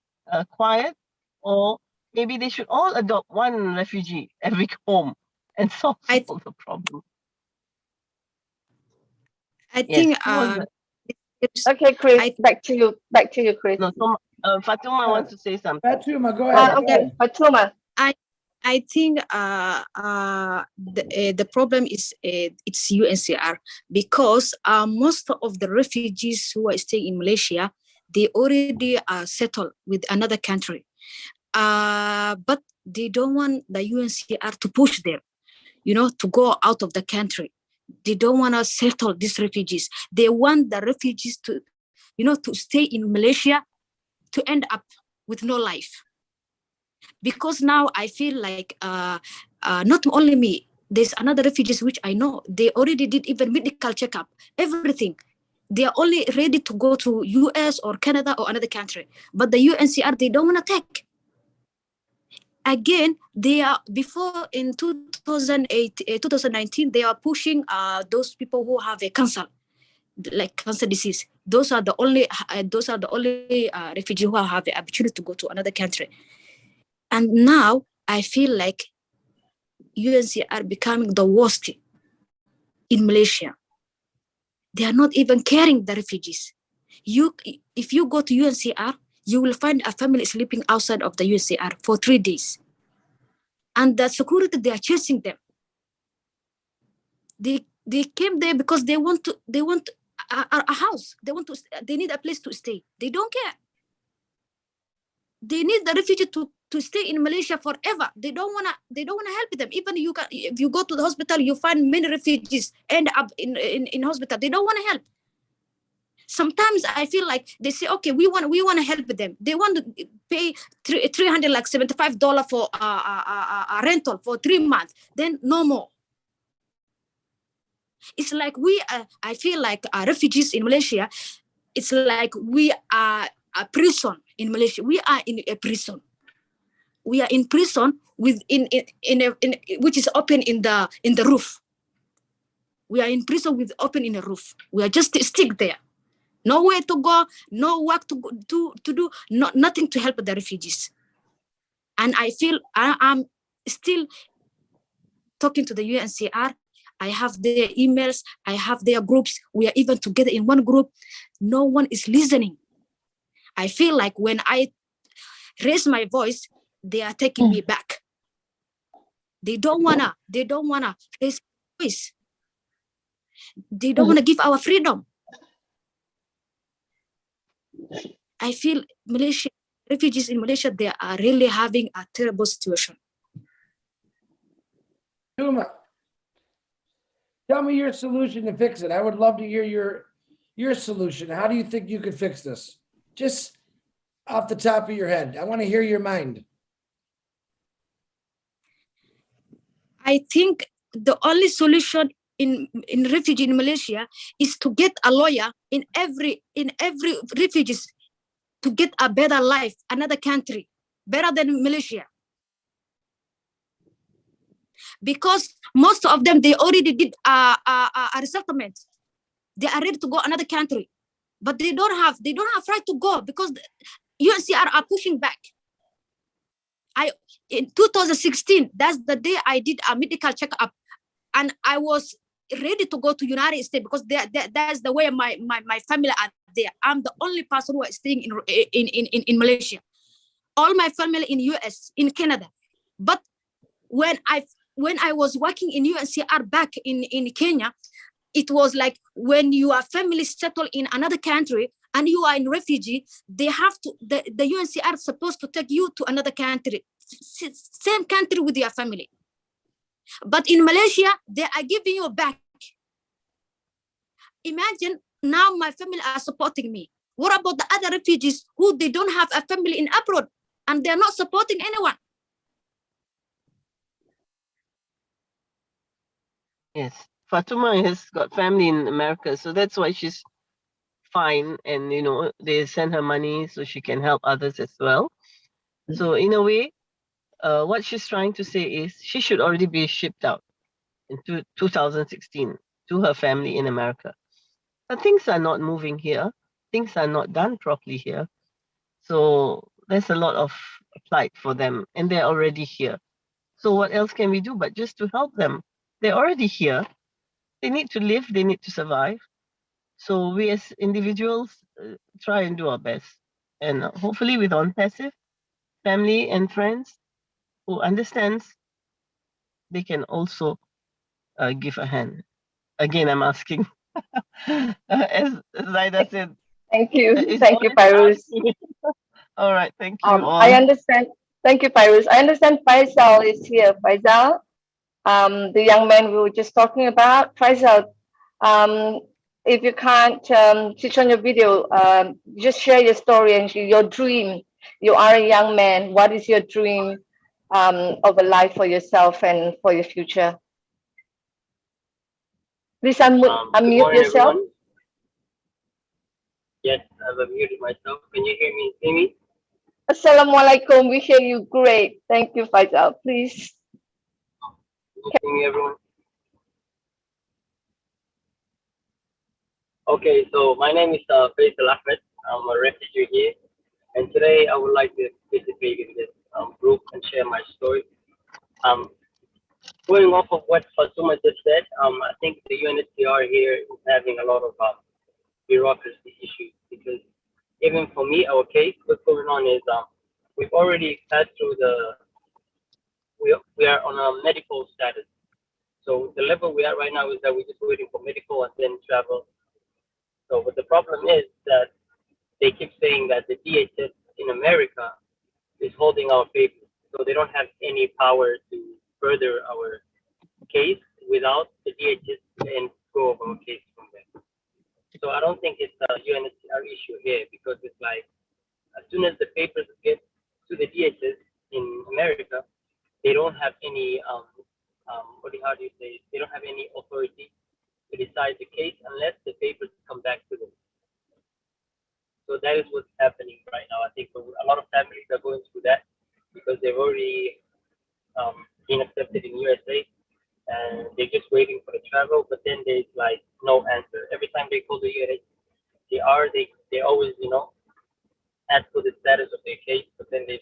quiet, or maybe they should all adopt one refugee every home and solve I all the problem. I Yes. think Okay, Chris, I back to you, Chris. No, so Fatuma wants to say something. Fatuma, go ahead. Go Okay, ahead. Fatuma. I think the problem is it's UNCR, because most of the refugees who are staying in Malaysia, they already are settled with another country, but they don't want the UNCR to push them, to go out of the country. They don't want to settle these refugees. They want the refugees to stay in Malaysia, to end up with no life. Because now I feel like not only me, there's another refugees which I know, they already did even medical checkup, everything. They are only ready to go to US or Canada or another country, but the UNCR, they don't want to take. Again, they are, before in 2019, they are pushing those people who have a cancer, like cancer disease. Those are the only refugees who have the opportunity to go to another country. And now I feel like UNCR becoming the worst in Malaysia. They are not even caring the refugees. If you go to UNCR, you will find a family sleeping outside of the UNCR for 3 days. And the security, they are chasing them. They came there because they want a house. They need a place to stay. They don't care. They need the refugee to stay in Malaysia forever. They don't wanna help them. Even if you go to the hospital, you find many refugees end up in hospital. They don't want to help. Sometimes I feel like they say, okay, we want to help them. They want to pay $375 for a rental for 3 months. Then no more. It's like I feel like refugees in Malaysia. It's like we are a prison in Malaysia. We are in a prison. We are in prison with which is open in the roof. We are in prison with open in a roof. We are just stick there. Nowhere to go, no work to do, nothing to help the refugees. And I feel I'm still talking to the UNCR. I have their emails, I have their groups. We are even together in one group. No one is listening. I feel like when I raise my voice, they are taking me back. They don't wanna raise voice. They don't wanna give our freedom. I feel refugees in Malaysia, they are really having a terrible situation. Tuma, tell me your solution to fix it. I would love to hear your solution. How do you think you could fix this? Just off the top of your head. I want to hear your mind. I think the only solution in refugee in Malaysia is to get a lawyer in every refugees to get a better life, another country, better than Malaysia. Because most of them, they already did a resettlement. They are ready to go another country, but they don't have right to go because the UNHCR are pushing back. In 2016, that's the day I did a medical checkup, and I was ready to go to United States because that's the way my family are there. I'm the only person who is staying in Malaysia. All my family in US, in Canada. But when I was working in UNHCR back in Kenya, it was like when your family settled in another country and you are in refugee, they have to, the UNHCR is supposed to take you to another country, same country with your family. But in Malaysia, they are giving you back. Imagine now my family are supporting me. What about the other refugees who they don't have a family in abroad and they're not supporting anyone? Yes, Fatuma has got family in America, so that's why she's fine. And they send her money so she can help others as well. So in a way, what she's trying to say is she should already be shipped out in 2016 to her family in America. But things are not moving here. Things are not done properly here. So there's a lot of plight for them, and they're already here. So what else can we do but just to help them? They're already here. They need to live. They need to survive. So we as individuals try and do our best. And hopefully with On Passive, family and friends who understands, they can also give a hand. Again, I'm asking, as Zaida said. Thank you. It's Thank you, always Fairuz. asking. All right, thank you all. I understand. Thank you, Fairuz. I understand Faisal is here. Faisal, the young man we were just talking about. Faisal, if you can't switch on your video, just share your story and your dream. You are a young man. What is your dream of a life for yourself and for your future? Please unmute yourself. Everyone. Yes, I've unmuted myself. Can you hear me? See me? Assalamualaikum. We hear you great. Thank you, Faisal. Please. Can you see me, everyone? Okay, so my name is Faisal Ahmed. I'm a refugee here, and today I would like to participate in this group and share my story. Going off of what Fatuma just said, I think the UNHCR here is having a lot of bureaucracy issues because even for me, our case, what's going on is we've already passed through we are on a medical status. So the level we are right now is that we're just waiting for medical and then travel. So but the problem is that they keep saying that the DHS in America is holding our papers. So they don't have any power to further our case without the DHS and go of our case from there. So I don't think it's a UNHCR issue here because it's like as soon as the papers get to the DHS in America, they don't have any how do you say it? They don't have any authority to decide the case unless the papers come back to them. So that is what's happening right now. I think a lot of families are going through that because they've already been accepted in USA and they're just waiting for the travel, but then there's like no answer. Every time they call the UNHCR, they always, ask for the status of their case, but then there's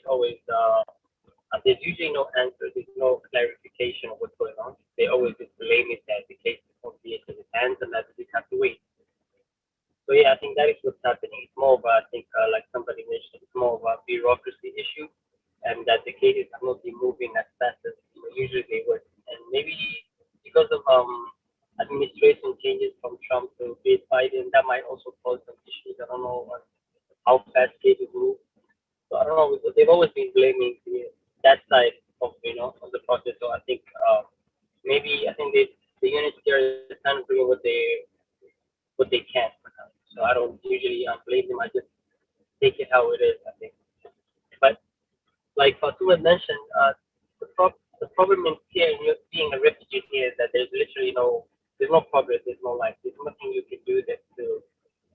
usually no answer, there's no clarification of what's going on. They always just blame it that the case is on DHS's hands and that they just have to wait. So yeah, I think that is what's happening. It's more of I think like somebody mentioned, it's more of a bureaucracy issue, and that the cases are not moving as fast as usually they would. And maybe because of administration changes from Trump to Biden, that might also cause some issues. I don't know how fast cases move. So I don't know. They've always been blaming that side of of the process. So I think maybe I think the UNHCR is kind of doing what they can. So I don't usually blame them. I just take it how it is, I think. But like Fatuma mentioned, the problem in here, being a refugee here, is that there's literally there's no progress, there's no life, there's nothing you can do that to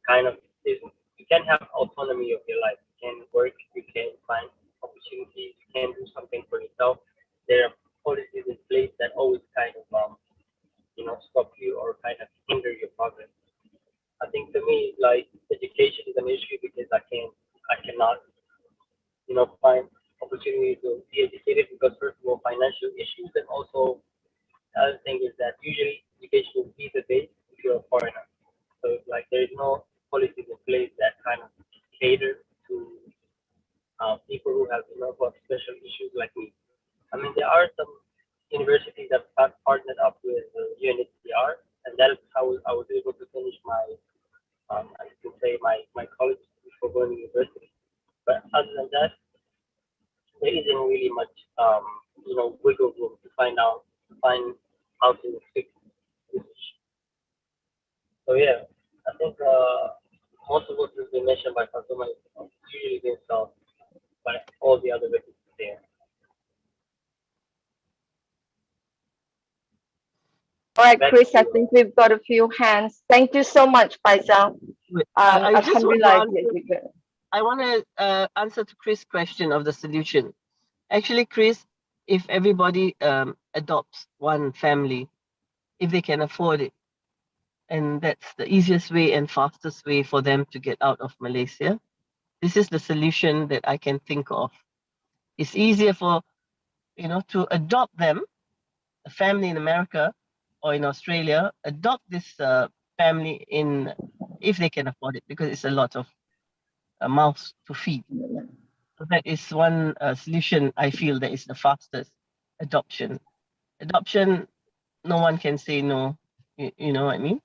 kind of, you can have autonomy of your life. You can work, you can find opportunities, you can do something for yourself. There are policies in place that always kind of stop you or kind of hinder your progress. I think to me, like, education is an issue because I cannot find opportunity to be educated because first of all, financial issues, and also the other thing is that usually education is visa based if you're a foreigner. So it's like there is no policies in place that kind of cater to people who have got special issues like me. I mean, there are some universities that have partnered up with UNHCR, and that is how I was able to finish my, I can say my college before going to university. But other than that, there isn't really much, wiggle room to find how to fix this issue. So yeah, I think most of what has been mentioned by Fatuma is usually being solved by all the other witnesses there. All right, Back Chris, to I you. think we've got a few hands. Thank you so much, Faisal. I just want to Alhamdulillah. answer, I want to answer to Chris' question of the solution. Actually, Chris, if everybody adopts one family, if they can afford it, and that's the easiest way and fastest way for them to get out of Malaysia, this is the solution that I can think of. It's easier for, to adopt them, a family in America or in Australia, adopt this family if they can afford it, because it's a lot of mouths to feed. So that is one solution I feel that is the fastest. Adoption. Adoption, no one can say no. You know what I mean?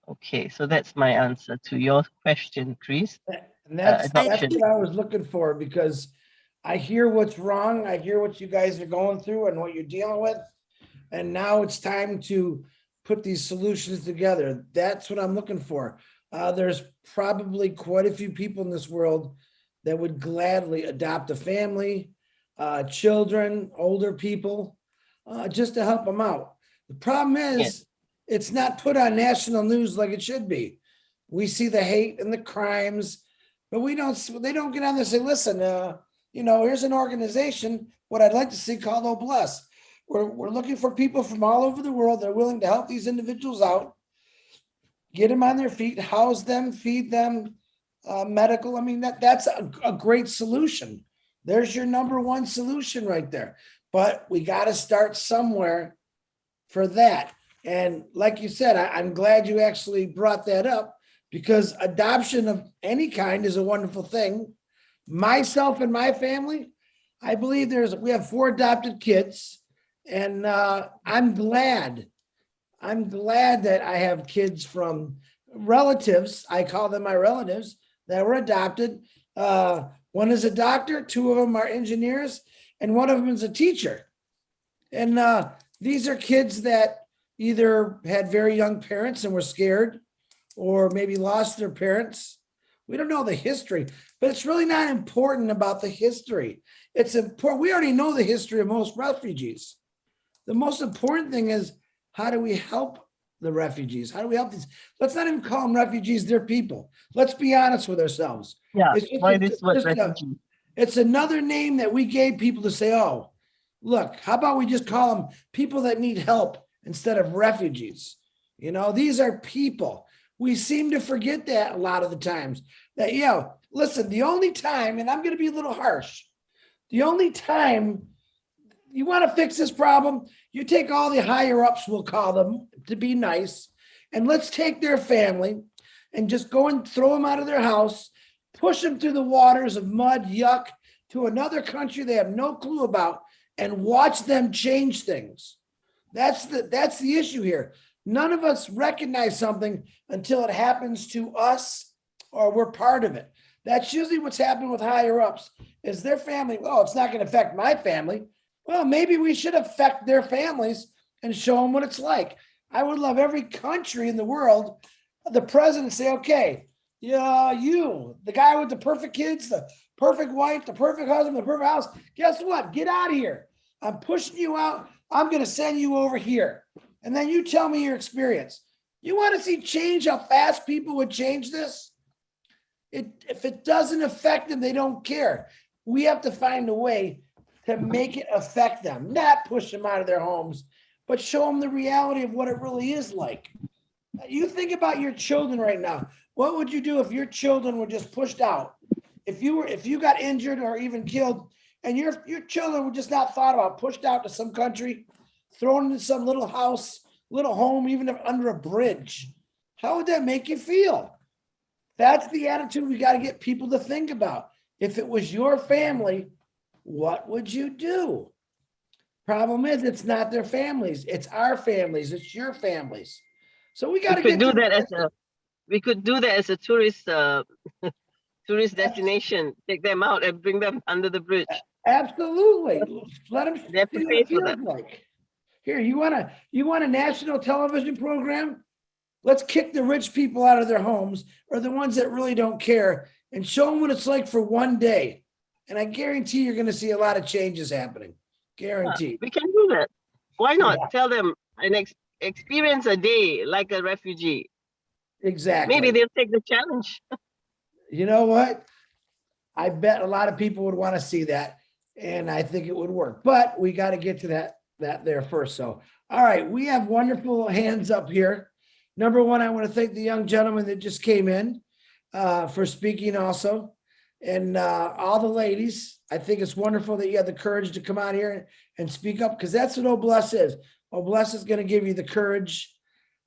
Okay, so that's my answer to your question, Chris. And that's Adoption. what I was looking for, because I hear what's wrong. I hear what you guys are going through and what you're dealing with. And now it's time to put these solutions together. That's what I'm looking for. There's probably quite a few people in this world that would gladly adopt a family, children, older people, just to help them out. The problem is, it's not put on national news like it should be. We see the hate and the crimes, but they don't get on there and say, listen, here's an organization, what I'd like to see called Oh Bless. We're looking for people from all over the world that are willing to help these individuals out, get them on their feet, house them, feed them, medical. I mean, that's a great solution. There's your number one solution right there. But we got to start somewhere for that. And like you said, I'm glad you actually brought that up, because adoption of any kind is a wonderful thing. Myself and my family, I believe we have 4 adopted kids, and I'm glad that I have kids from relatives. I call them my relatives that were adopted. One is a doctor, 2 of them are engineers, and one of them is a teacher. And these are kids that either had very young parents and were scared, or maybe lost their parents. We don't know the history, but it's really not important about the history. It's important. We already know the history of most refugees. The most important thing is, how do we help the refugees? How do we help these? Let's not even call them refugees, they're people. Let's be honest with ourselves. Yeah, It's it's another name that we gave people to say, oh, look, how about we just call them people that need help instead of refugees? These are people. We seem to forget that a lot of the times. That, listen, the only time, and I'm going to be a little harsh, the only time you want to fix this problem, you take all the higher ups, we'll call them, to be nice, and let's take their family and just go and throw them out of their house, push them through the waters of mud, yuck, to another country they have no clue about, and watch them change things. That's the issue here. None of us recognize something until it happens to us or we're part of it. That's usually what's happened with higher ups, is their family, oh, it's not going to affect my family. Well, maybe we should affect their families and show them what it's like. I would love every country in the world, the president say, okay, Yeah, you, the guy with the perfect kids, the perfect wife, the perfect husband, the perfect house. Guess what? Get out of here. I'm pushing you out. I'm going to send you over here. And then you tell me your experience. You want to see change, how fast people would change this? If it doesn't affect them, they don't care. We have to find a way to make it affect them, not push them out of their homes, but show them the reality of what it really is like. You think about your children right now. What would you do if your children were just pushed out? If you got injured or even killed, and your children were just not thought about, pushed out to some country, thrown into some little house, little home, even under a bridge, how would that make you feel? That's the attitude we got to get people to think about. If it was your family, what would you do? Problem is, it's not their families. It's our families. It's your families. So we got to get do to that as a we could do that as a tourist destination. Take them out and bring them under the bridge. absolutely let them They have to see what pay it for feels that. like. Here, you want a national television program? Let's kick the rich people out of their homes, or the ones that really don't care, and show them what it's like for one day. And I guarantee you're going to see a lot of changes happening. Guaranteed. We can do that. Why not? Yeah. Tell them an experience a day like a refugee. Exactly. Maybe they'll take the challenge. You know what? I bet a lot of people would want to see that, and I think it would work. But we got to get to that there first. So, all right, we have wonderful hands up here. Number one, I want to thank the young gentleman that just came in for speaking also, and all the ladies. I think it's wonderful that you had the courage to come out here and speak up, because that's what Obless is. Obless is going to give you the courage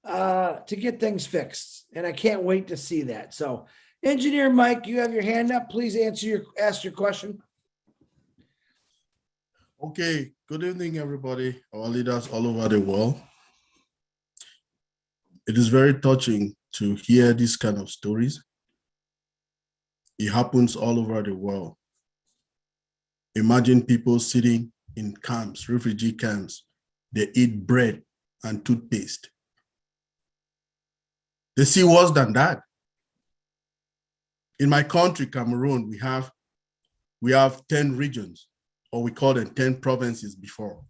to get things fixed, and I can't wait to see that. So, Engineer Mike, you have your hand up. Please ask your question. Okay, good evening, everybody, our leaders all over the world. It is very touching to hear these kind of stories. It happens all over the world. Imagine people sitting in camps, refugee camps. They eat bread and toothpaste. They see worse than that. In my country, Cameroon, we have 10 regions, or we call them 10 provinces before,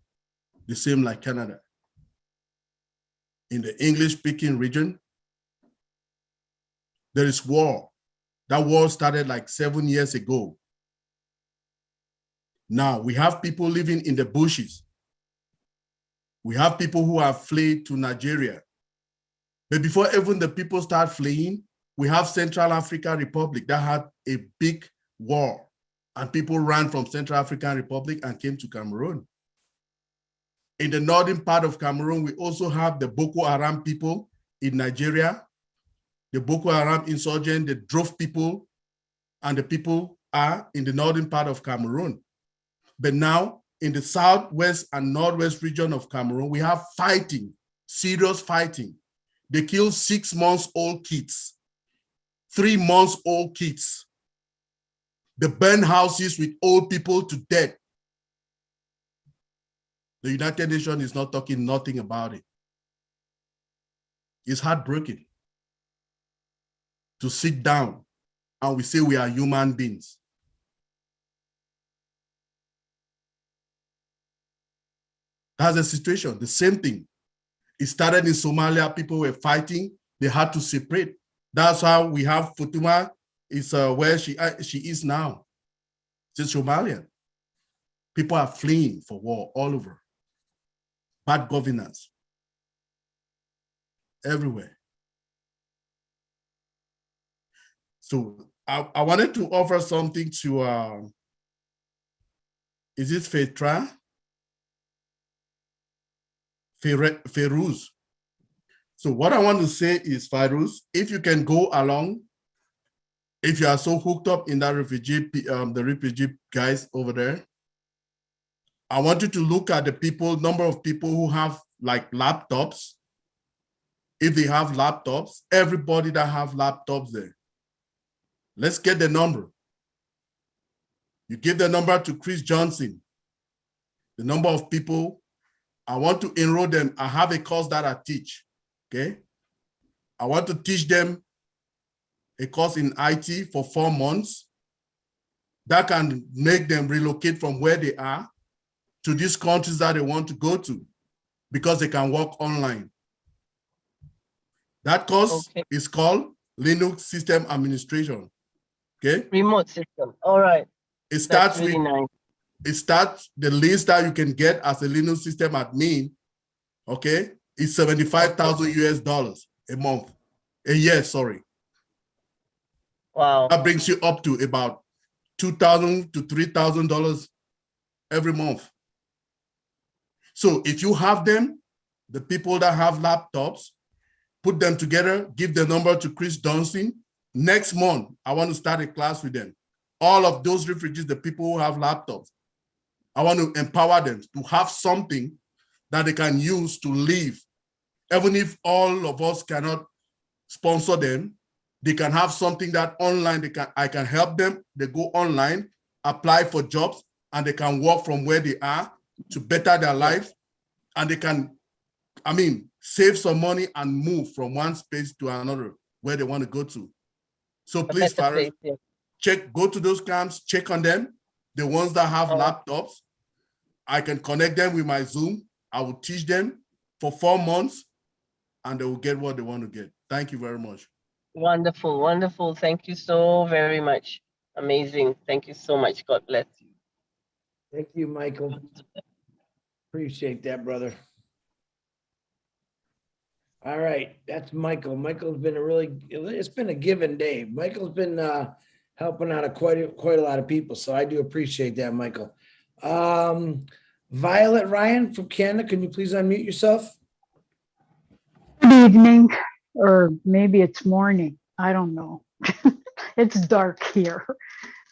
the same like Canada. In the English-speaking region, there is war. That war started like 7 years ago. Now we have people living in the bushes. We have people who have fled to Nigeria. But before even the people start fleeing, we have Central African Republic that had a big war, and people ran from Central African Republic and came to Cameroon. In the northern part of Cameroon, we also have the Boko Haram people in Nigeria. The Boko Haram insurgent, they drove people, and the people are in the northern part of Cameroon. But now, in the southwest and northwest region of Cameroon, we have fighting, serious fighting. They kill 6 months old kids, 3 months old kids. They burn houses with old people to death. The United Nations is not talking nothing about it. It's heartbreaking to sit down and we say we are human beings. That's the situation, the same thing. It started in Somalia, people were fighting, they had to separate. That's how we have Futuma, is where she is now. She's Somalian. People are fleeing for war all over. Bad governance. Everywhere. So I wanted to offer something to, is it Fetra? Feruz. So what I want to say is, Feruz, if you can go along, if you are so hooked up in that refugee, the refugee guys over there, I want you to look at the people, number of people who have like laptops. If they have laptops, everybody that have laptops there. Let's get the number. You give the number to Chris Johnson. The number of people, I want to enroll them. I have a course that I teach, okay? I want to teach them a course in IT for 4 months. That can make them relocate from where they are to these countries that they want to go to because they can work online. That course is called Linux System Administration. Okay. Remote system. All right. It starts That's really nice. It starts the least that you can get as a Linux system admin. Okay, is 75,000 US dollars a month, a year. Sorry. Wow. That brings you up to about $2,000 to $3,000 every month. So if you have them, the people that have laptops, put them together, give the number to Chris Dunsing. Next month, I want to start a class with them. All of those refugees, the people who have laptops, I want to empower them to have something that they can use to live. Even if all of us cannot sponsor them, they can have something that online I can help them. They go online, apply for jobs, and they can work from where they are to better their life. And they can, save some money and move from one space to another where they want to go to. So please, Faris, go to those camps, check on them. The ones that have laptops, I can connect them with my Zoom. I will teach them for 4 months and they will get what they want to get. Thank you very much. Wonderful, wonderful. Thank you so very much. Amazing. Thank you so much. God bless you. Thank you, Michael. Appreciate that, brother. All right, that's Michael. Michael's been it's been a given day. Michael's been helping out quite a lot of people, so I do appreciate that, Michael. Violet Ryan from Canada, can you please unmute yourself? Good evening, or maybe it's morning. I don't know. It's dark here.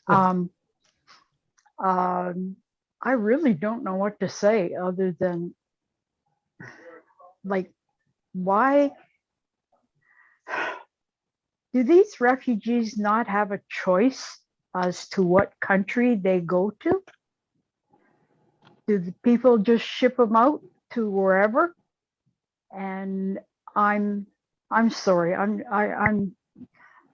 I really don't know what to say other than, like, why do these refugees not have a choice as to what country they go to? Do the people just ship them out to wherever? And I'm sorry.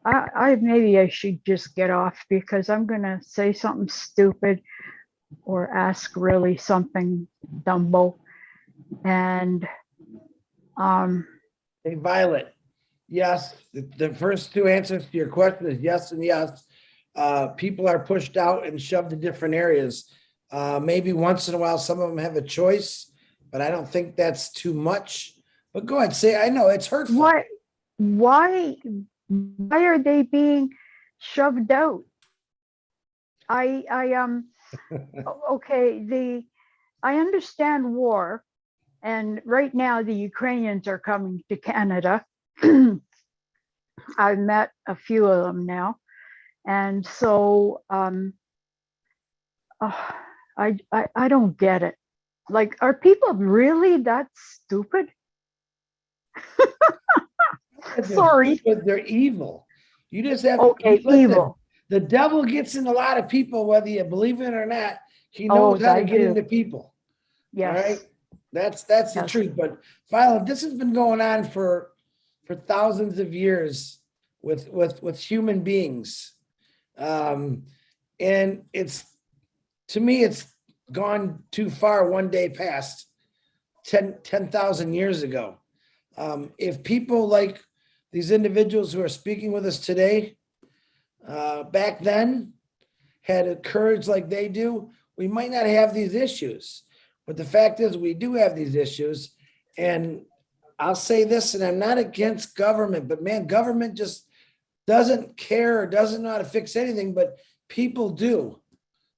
Maybe I should just get off because I'm gonna say something stupid or ask really something dumbo. And Hey, Violet, yes, the first two answers to your question is yes and yes. People are pushed out and shoved to different areas. Maybe once in a while, some of them have a choice, but I don't think that's too much. But go ahead, say, I know it's hurtful. Why are they being shoved out? Okay, I understand war, and right now the Ukrainians are coming to Canada. I've met a few of them now, and so I don't get it. Like, are people really that stupid? Sorry, but they're evil. You just have evil. The devil gets in a lot of people, whether you believe it or not. He knows how to get into people. Yes. All right. That's the truth. But Violet, this has been going on for thousands of years with human beings. And to me, it's gone too far one day past 10,000 years ago. If people like these individuals who are speaking with us today, back then had a courage like they do, we might not have these issues. But the fact is we do have these issues. And I'll say this, and I'm not against government, but man, government just doesn't care or doesn't know how to fix anything, but people do.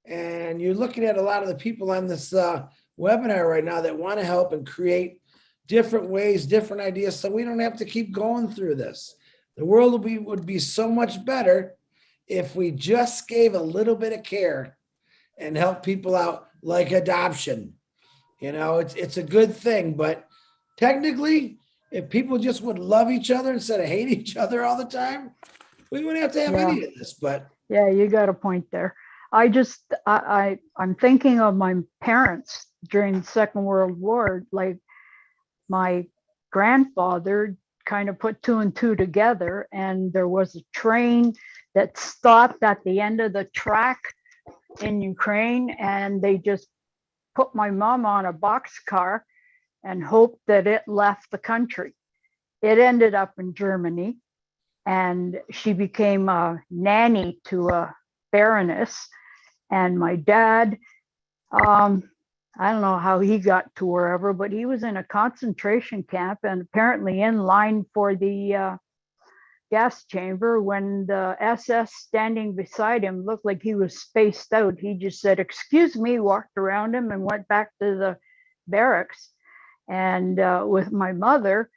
And you're looking at a lot of the people on this webinar right now that want to help and create different ways, different ideas, so we don't have to keep going through this. The world would be so much better if we just gave a little bit of care and help people out, like adoption. You know, it's a good thing, but technically, if people just would love each other instead of hate each other all the time, we wouldn't have to have any of this. But yeah, you got a point there. I'm thinking of my parents during the Second World War. Like, my grandfather kind of put two and two together, and there was a train that stopped at the end of the track in Ukraine, and they just put my mom on a boxcar and hoped that it left the country. It ended up in Germany, and she became a nanny to a baroness. And my dad, I don't know how he got to wherever, but he was in a concentration camp and apparently in line for the gas chamber. When the SS standing beside him looked like he was spaced out, he just said, "Excuse me," walked around him and went back to the barracks. And with my mother,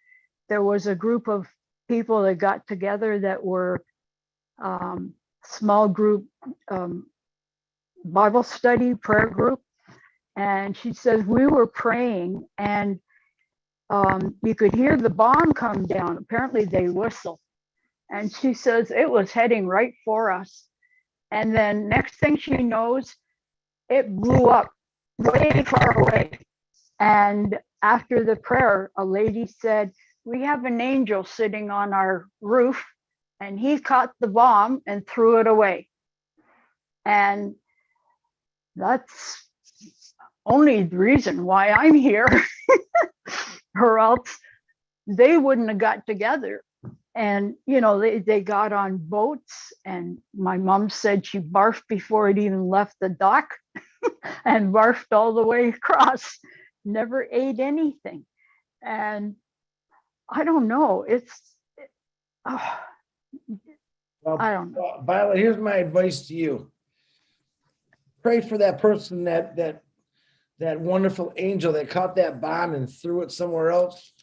there was a group of people that got together that were small group Bible study prayer group. And she says, we were praying and you could hear the bomb come down. Apparently they whistle. And she says it was heading right for us. And then next thing she knows, it blew up way far away. And after the prayer, a lady said, we have an angel sitting on our roof and he caught the bomb and threw it away. And that's only the reason why I'm here, or else they wouldn't have got together. And, you know, they got on boats, and my mom said she barfed before it even left the dock and barfed all the way across, never ate anything. And I don't know, Well, I don't know. Violet, here's my advice to you. Pray for that person, that wonderful angel that caught that bomb and threw it somewhere else.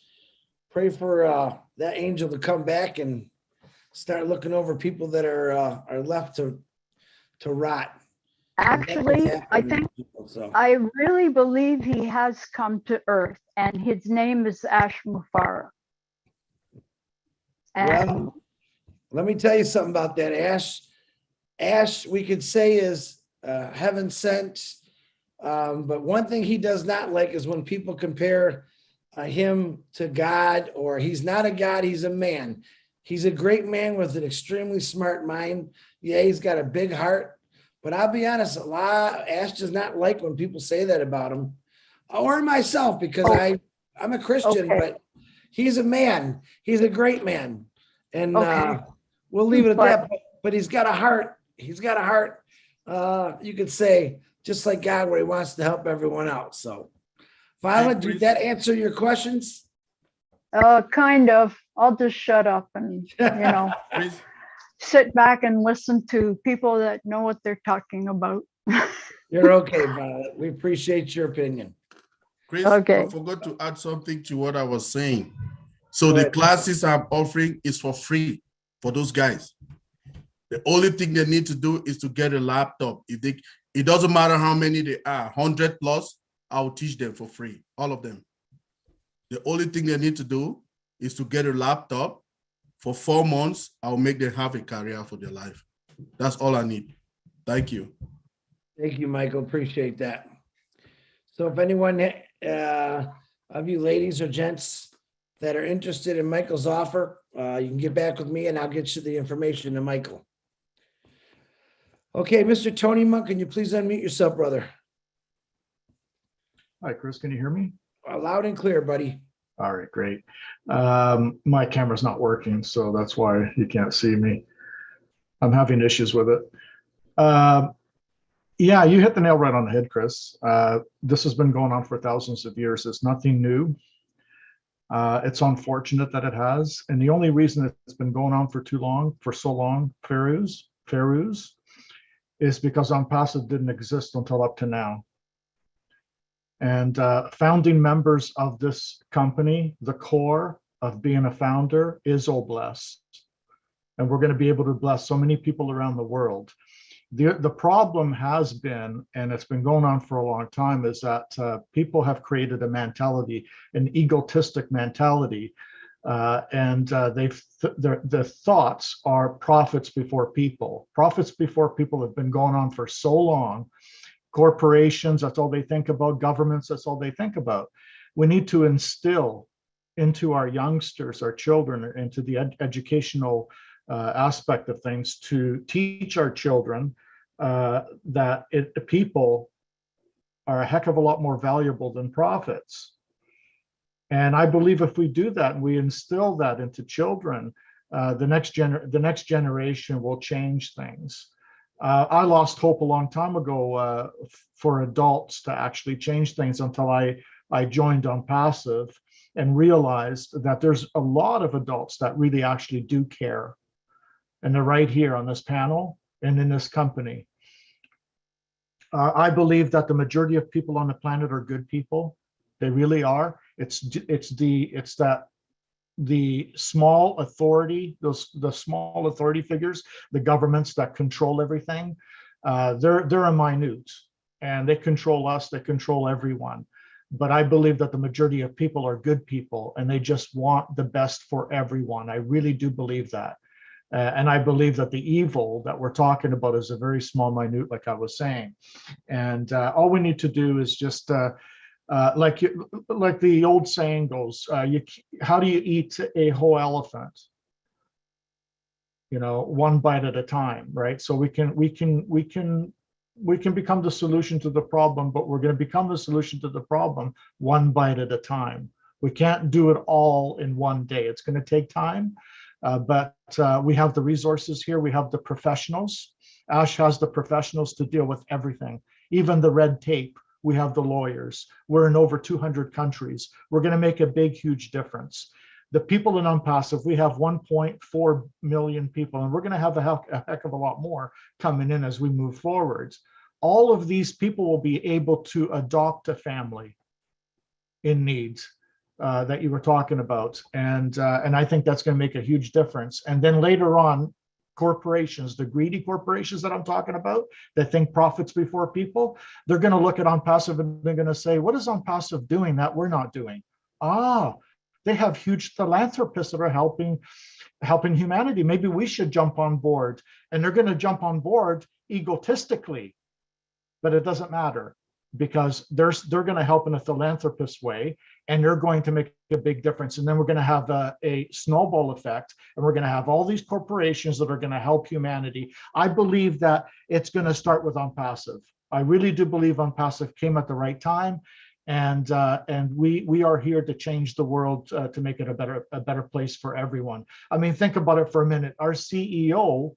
Pray for that angel to come back and start looking over people that are left to rot. Actually, I think I really believe he has come to Earth, and his name is Ash Mufara. And Well, let me tell you something about that. Ash, we could say is heaven sent. But one thing he does not like is when people compare him to God, or he's not a God, he's a man. He's a great man with an extremely smart mind. Yeah, he's got a big heart. But I'll be honest, Ash does not like when people say that about him, or myself, because I'm a Christian, but he's a man. He's a great man. And we'll leave it at that. But he's got a heart. He's got a heart, you could say, just like God, where he wants to help everyone out. So, Violet, did that answer your questions? Kind of. I'll just shut up and, sit back and listen to people that know what they're talking about. You're okay, Violet. We appreciate your opinion. Chris, Okay. I forgot to add something to what I was saying. So the classes I'm offering is for free for those guys. The only thing they need to do is to get a laptop. It doesn't matter how many they are, 100 plus, I'll teach them for free, all of them. The only thing they need to do is to get a laptop. For 4 months, I'll make them have a career for their life. That's all I need. Thank you. Thank you, Michael. Appreciate that. So if anyone of you ladies or gents that are interested in Michael's offer, you can get back with me and I'll get you the information to Michael. Okay, Mr. Tony Monk, can you please unmute yourself, brother? Hi, Chris, can you hear me? Loud and clear, buddy. All right, great. My camera's not working, so that's why you can't see me. I'm having issues with it. Yeah, you hit the nail right on the head, Chris. This has been going on for thousands of years. It's nothing new. It's unfortunate that it has. And the only reason it's been going on for so long, Fairuz, is because Ampasa didn't exist until up to now. And founding members of this company, the core of being a founder is Obless. And we're going to be able to bless so many people around the world. The problem has been, and it's been going on for a long time, is that people have created a mentality, an egotistic mentality, and the thoughts are profits before people. Profits before people have been going on for so long. Corporations, that's all they think about. Governments, that's all they think about. We need to instill into our youngsters, our children, into the educational aspect of things, to teach our children that people are a heck of a lot more valuable than profits. And I believe if we do that and we instill that into children, the next generation will change things. I lost hope a long time ago for adults to actually change things until I joined on Passive and realized that there's a lot of adults that really actually do care. And they're right here on this panel and in this company. I believe that the majority of people on the planet are good people. They really are. It's that the small authority, the small authority figures, the governments that control everything, they're a minute, and they control us. They control everyone. But I believe that the majority of people are good people, and they just want the best for everyone. I really do believe that. And I believe that the evil that we're talking about is a very small minute, like I was saying. And all we need to do is just, like the old saying goes, how do you eat a whole elephant? You know, one bite at a time, right? So we can become the solution to the problem, but we're going to become the solution to the problem one bite at a time. We can't do it all in one day. It's going to take time. But we have the resources here. We have the professionals. Ash has the professionals to deal with everything, even the red tape. We have the lawyers. We're in over 200 countries. We're going to make a big, huge difference. The people in Unpassive, we have 1.4 million people, and we're going to have a heck of a lot more coming in as we move forward. All of these people will be able to adopt a family in need. That you were talking about, and I think that's going to make a huge difference. And then later on, corporations, the greedy corporations that I'm talking about, that think profits before people, they're going to look at Unpassive and they're going to say, "What is Unpassive doing that we're not doing?" They have huge philanthropists that are helping humanity. Maybe we should jump on board, and they're going to jump on board egotistically, but it doesn't matter, because they're going to help in a philanthropist way, and they're going to make a big difference. And then we're going to have a snowball effect, and we're going to have all these corporations that are going to help humanity. I believe that it's going to start with Unpassive. I really do believe Unpassive came at the right time, and we are here to change the world, to make it a better place for everyone. I mean, think about it for a minute. Our CEO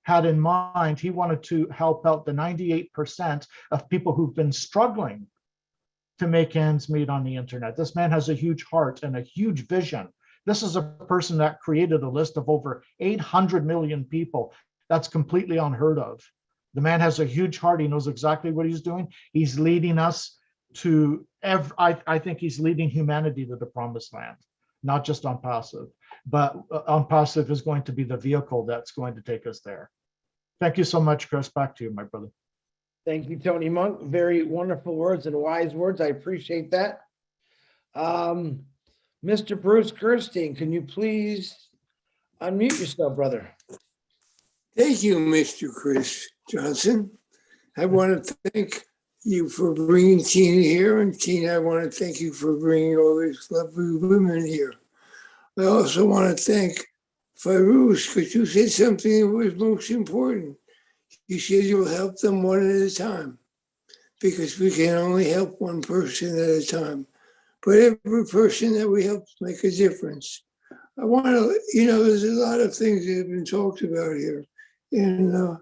had in mind, he wanted to help out the 98% of people who've been struggling to make ends meet on the internet. This man has a huge heart and a huge vision. This is a person that created a list of over 800 million people. That's completely unheard of. The man has a huge heart. He knows exactly what he's doing. He's leading us to, I think he's leading humanity to the promised land, not just Unpassive, but Unpassive is going to be the vehicle that's going to take us there. Thank you so much, Chris. Back to you, my brother. Thank you, Tony Monk. Very wonderful words and wise words. I appreciate that. Mr. Bruce Gerstein, can you please unmute yourself, brother? Thank you, Mr. Chris Johnson. I want to thank you for bringing Tina here, and Tina, I want to thank you for bringing all these lovely women here. I also want to thank Fairuz, because you said something that was most important. You said you'll help them one at a time, because we can only help one person at a time. But every person that we help make a difference. I want to, there's a lot of things that have been talked about here. And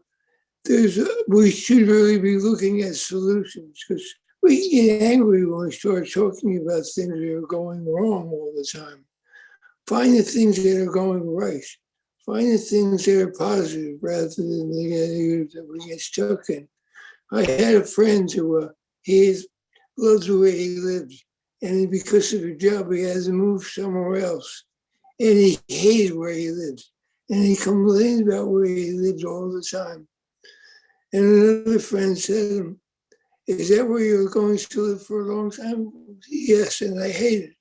we should really be looking at solutions, because we get angry when we start talking about things that are going wrong all the time. Find the things that are going right. Find the things that are positive rather than the negative that we get stuck in. I had a friend who he loves the way he lives, and because of his job, he has to move somewhere else. And he hates where he lives, and he complains about where he lives all the time. And another friend said to him, "Is that where you're going to live for a long time?" "Yes, and I hate it."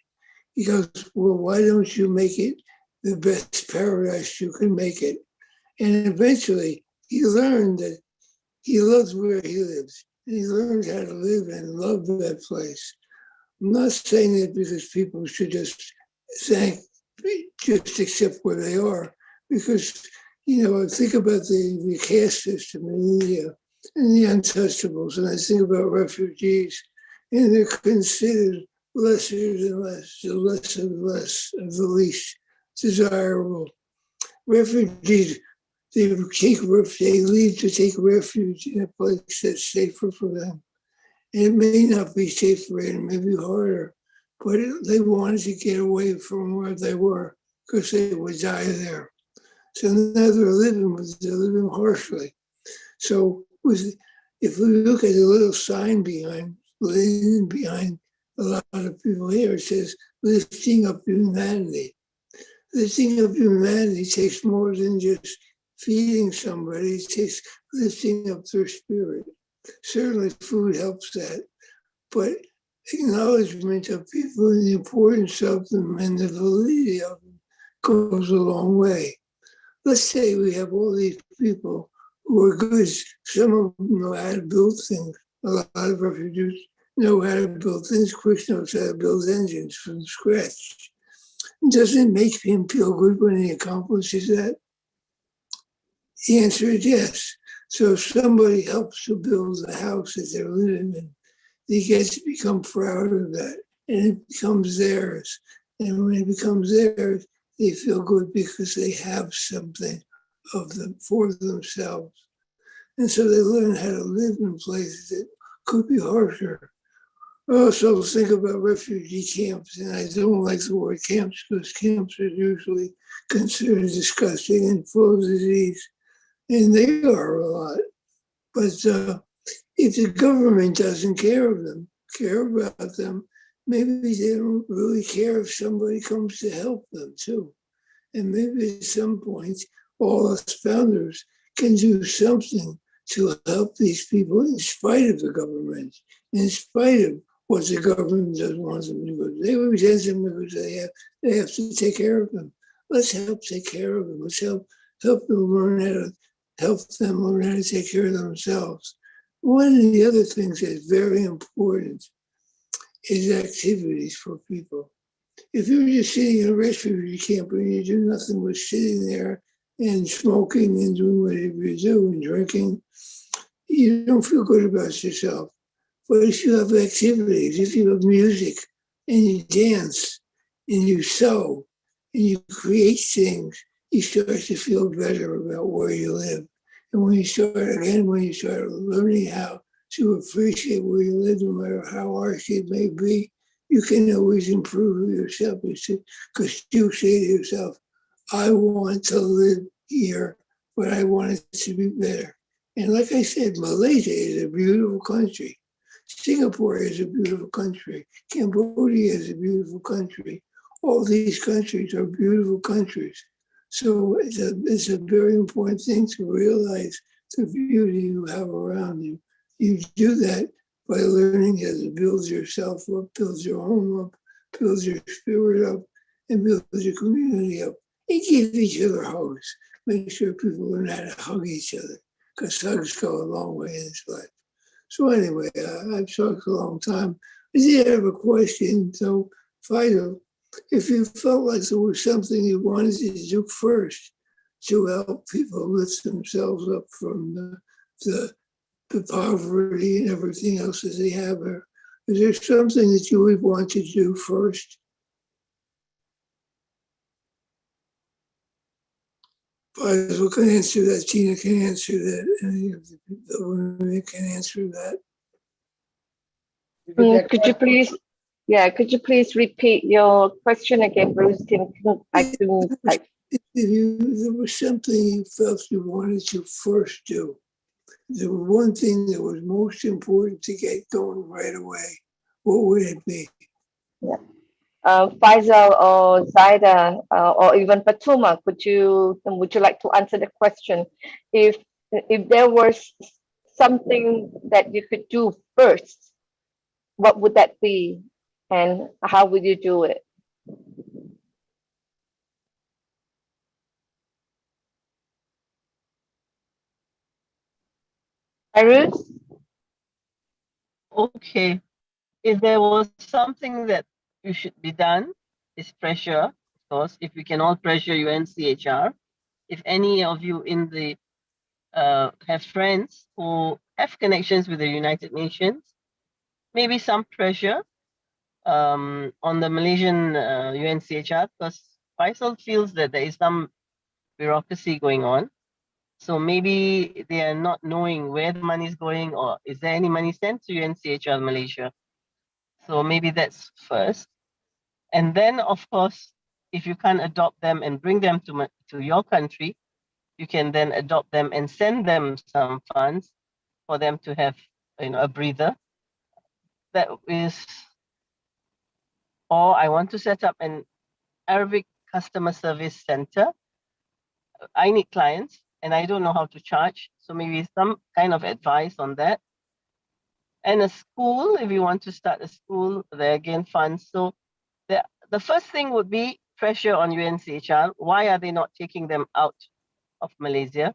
He goes, "Well, why don't you make it the best paradise you can make it?" And eventually he learned that he loves where he lives. And he learned how to live and love that place. I'm not saying that because people should just thank, just accept where they are. Because, I think about the caste system in India and the untouchables, and I think about refugees, and they're considered lesser than less, the less of less, of the least desirable. Refugees, they leave to take refuge in a place that's safer for them. And it may not be safer and it may be harder, but they wanted to get away from where they were because they would die there. So now they're living harshly. So if we look at the little sign behind a lot of people here, it says lifting up humanity. Lifting up humanity takes more than just feeding somebody, it takes lifting up their spirit. Certainly food helps that, but acknowledgement of people and the importance of them and the validity of them goes a long way. Let's say we have all these people who are good. Some of them know how to build things. A lot of refugees know how to build things. Chris knows how to build engines from scratch. Doesn't it make him feel good when he accomplishes that? The answer is yes. So if somebody helps to build the house that they're living in, they get to become proud of that, and it becomes theirs. And when it becomes theirs, they feel good because they have something of them for themselves. And so they learn how to live in places that could be harsher. Also think about refugee camps, and I don't like the word camps because camps are usually considered disgusting and full of disease, and they are a lot. But if the government doesn't care about them, maybe they don't really care if somebody comes to help them too. And maybe at some point, all us founders can do something to help these people in spite of the government, in spite of what the government doesn't want them to do. They resent them because they have to take care of them. Let's help take care of them. Let's help them learn how to take care of themselves. One of the other things that's very important is activities for people. If you're just sitting in a refugee camp and you do nothing but sitting there and smoking and doing whatever you do and drinking, you don't feel good about yourself. But if you have activities, if you have music and you dance and you sew and you create things, you start to feel better about where you live. And when you start learning how to appreciate where you live, no matter how harsh it may be, you can always improve yourself. Because you say to yourself, I want to live here, but I want it to be better. And like I said, Malaysia is a beautiful country. Singapore is a beautiful country. Cambodia is a beautiful country. All these countries are beautiful countries. So it's a very important thing to realize the beauty you have around you. You do that by learning how to build yourself up, build your home up, build your spirit up, and build your community up. And give each other hugs. Make sure people learn how to hug each other, because hugs go a long way in this life. So anyway, I've talked a long time. I did have a question. So, Faisal, if you felt like there was something you wanted to do first to help people lift themselves up from the poverty and everything else that they have, is there something that you would want to do first? Faisal can answer that. Tina can answer that. Any of the women can answer that. Could you please repeat your question again, Bruce? If there was something you felt you wanted to first do, the one thing that was most important to get going right away, what would it be? Yeah. Faisal or Zaida or even Fatuma, would you like to answer the question? If there was something that you could do first, what would that be, and how would you do it? Iris? Okay. If there was something that you should be done, is pressure, of course, if we can all pressure UNCHR. If any of you in the have friends who have connections with the United Nations, maybe some pressure on the Malaysian UNCHR, because Faisal feels that there is some bureaucracy going on. So maybe they are not knowing where the money is going, or is there any money sent to UNCHR Malaysia? So maybe that's first. And then, of course, if you can't adopt them and bring them to your country, you can then adopt them and send them some funds for them to have, a breather. That is, or I want to set up an Arabic customer service center. I need clients and I don't know how to charge. So maybe some kind of advice on that. And a school, if you want to start a school, there again funds. So the first thing would be pressure on UNCHR. Why are they not taking them out of Malaysia?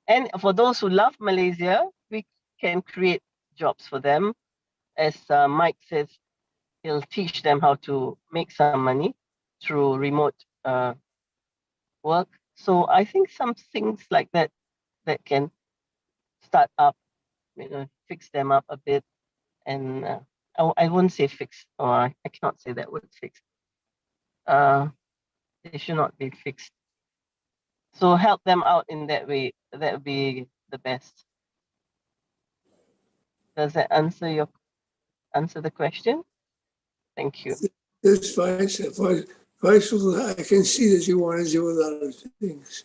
And for those who love Malaysia, we can create jobs for them. As Mike says, he'll teach them how to make some money through remote work. So I think some things like that can start up, fix them up a bit. And I wouldn't say fix, or I cannot say that word fix. They should not be fixed. So help them out in that way. That would be the best. Does that answer the question? Thank you. That's fine. Faisal, I can see that you want to do a lot of things.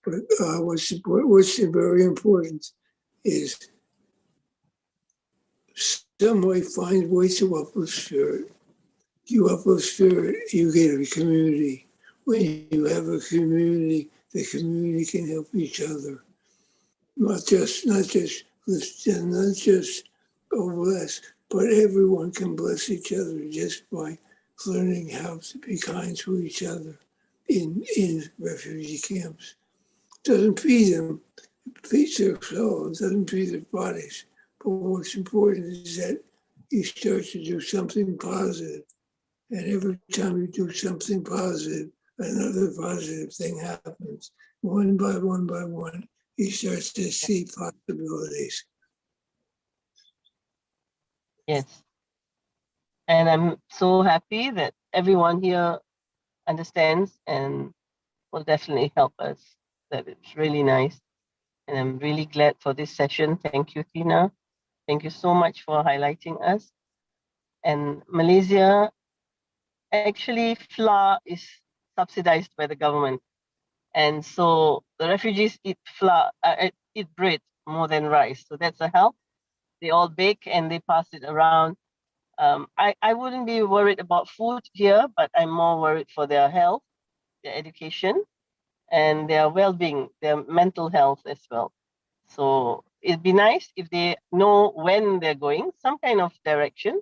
But what's very important is some way find ways to uplift spirit. You uplift spirit, you get a community. When you have a community, the community can help each other. Not just bless, but everyone can bless each other just by learning how to be kind to each other in refugee camps. Doesn't feed them, it feeds their souls, doesn't feed their bodies. But what's important is that you start to do something positive. And every time you do something positive, another positive thing happens. One by one, you start to see possibilities. Yes. And I'm so happy that everyone here understands and will definitely help us. That it's really nice. And I'm really glad for this session. Thank you, Tina. Thank you so much for highlighting us. And Malaysia, actually, flour is subsidized by the government. And so the refugees eat eat bread more than rice. So that's a help. They all bake and they pass it around. I wouldn't be worried about food here, but I'm more worried for their health, their education, and their well-being, their mental health as well. So it'd be nice if they know when they're going, some kind of direction.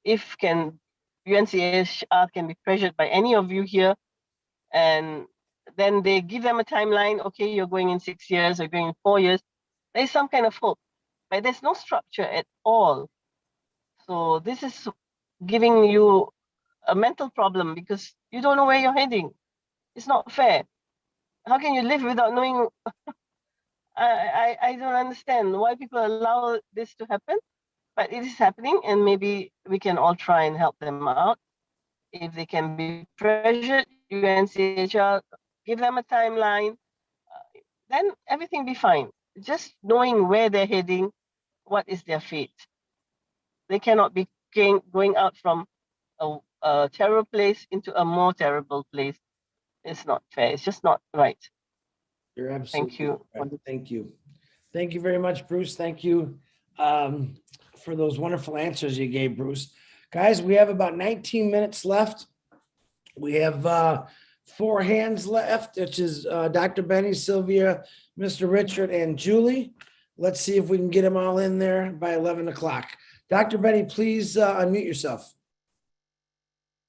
If UNCHR can be pressured by any of you here, and then they give them a timeline. Okay, you're going in 6 years, you're going in 4 years. There's some kind of hope, but there's no structure at all. So this is giving you a mental problem because you don't know where you're heading. It's not fair. How can you live without knowing? I don't understand why people allow this to happen, but it is happening, and maybe we can all try and help them out. If they can be pressured, UNCHR, give them a timeline, then everything be fine. Just knowing where they're heading, what is their fate. They cannot be going out from a terrible place into a more terrible place. It's not fair. It's just not right. You're absolutely Thank you. correct. Thank you. Thank you very much, Bruce. Thank you for those wonderful answers you gave, Bruce. Guys, we have about 19 minutes left. We have 4 hands left, which is Dr. Benny, Sylvia, Mr. Richard, and Julie. Let's see if we can get them all in there by 11 o'clock. Dr. Benny, please unmute yourself.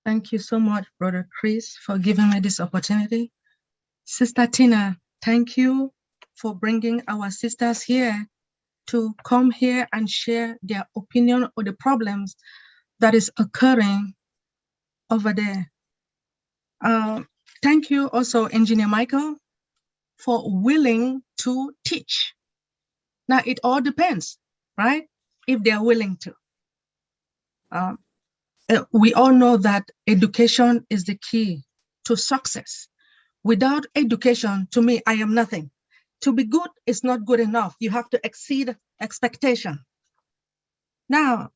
Thank you so much, Brother Chris, for giving me this opportunity. Sister Tina, thank you for bringing our sisters here to come here and share their opinion on the problems that is occurring over there. Thank you also, Engineer Michael, for willing to teach. Now, it all depends, right? If they're willing to. We all know that education is the key to success. Without education, to me, I am nothing. To be good is not good enough. You have to exceed expectation. Now,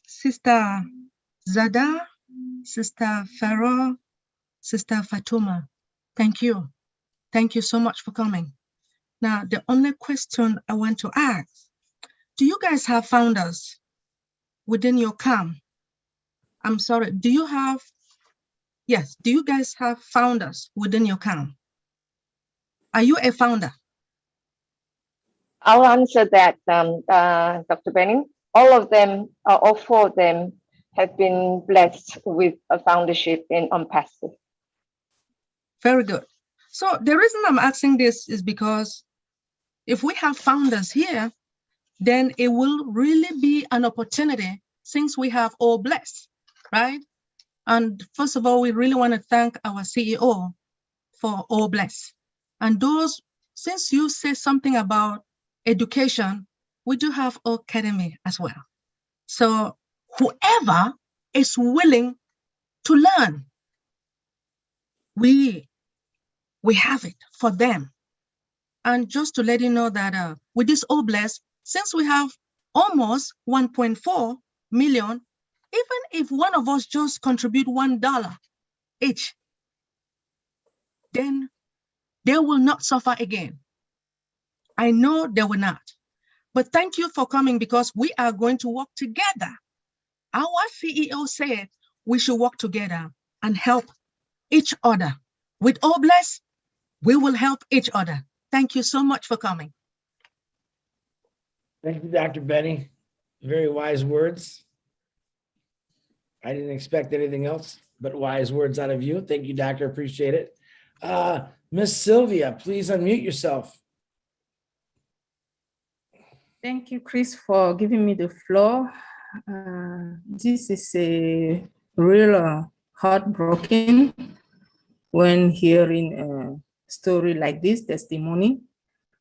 Sister Zada, Sister Farah, Sister Fatuma, thank you. Thank you so much for coming. Now, the only question I want to ask, do you guys have founders within your camp? I'm sorry, do you guys have founders within your camp? Are you a founder? I'll answer that, Dr. Benning. All four of them have been blessed with a foundership in Passive. Very good. So the reason I'm asking this is because if we have founders here, then it will really be an opportunity since we have all blessed, right? And first of all, we really want to thank our CEO for all blessed. And those, since you say something about education, we do have academy as well. So whoever is willing to learn, we have it for them. And just to let you know that with this all blessed, since we have almost 1.4 million, even if one of us just contribute $1 each, then they will not suffer again. I know they will not. But thank you for coming because we are going to work together. Our CEO said we should work together and help each other. With all blessed, we will help each other. Thank you so much for coming. Thank you, Dr. Benny. Very wise words. I didn't expect anything else but wise words out of you. Thank you, Doctor. Appreciate it. Miss Sylvia, please unmute yourself. Thank you, Chris, for giving me the floor. This is a real heartbroken when hearing a story like this, testimony.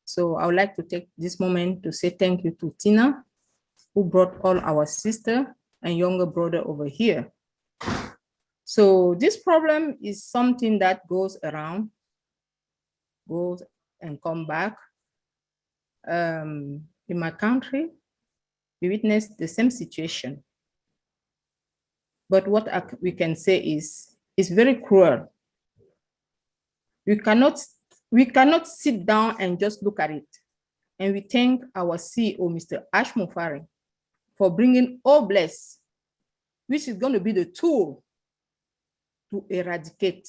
So I would like to take this moment to say thank you to Tina, who brought all our sister and younger brother over here. So this problem is something that goes around, goes and come back. In my country, we witnessed the same situation. But what we can say is, it's very cruel. We cannot sit down and just look at it. And we thank our CEO, Mr. Ash Mufari, for bringing All Bless, which is going to be the tool to eradicate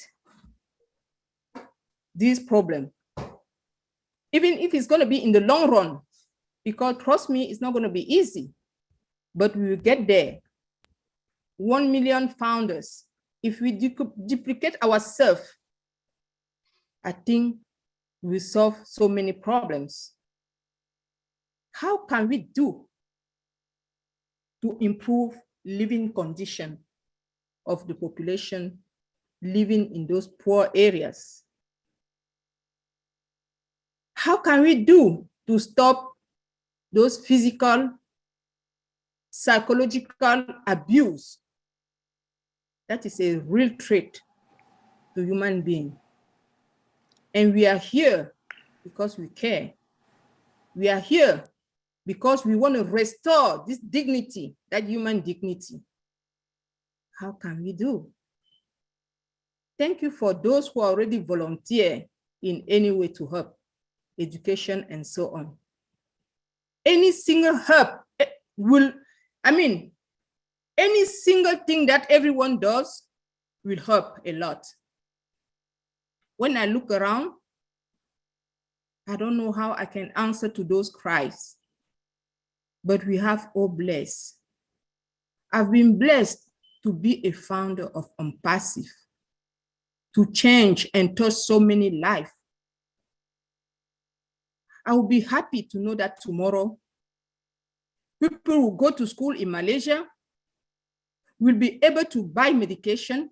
this problem. Even if it's going to be in the long run, because trust me, it's not going to be easy, but we will get there. 1 million founders. If we duplicate ourselves, I think we solve so many problems. How can we do to improve living condition of the population living in those poor areas? How can we do to stop those physical, psychological abuse? That is a real threat to human being. And we are here because we care. We are here because we want to restore this dignity, that human dignity. How can we do? Thank you for those who already volunteer in any way to help, education and so on. Any single help any single thing that everyone does will help a lot. When I look around, I don't know how I can answer to those cries, but we have all blessed. I've been blessed to be a founder of Passive, to change and touch so many lives. I will be happy to know that tomorrow, people will go to school in Malaysia, will be able to buy medication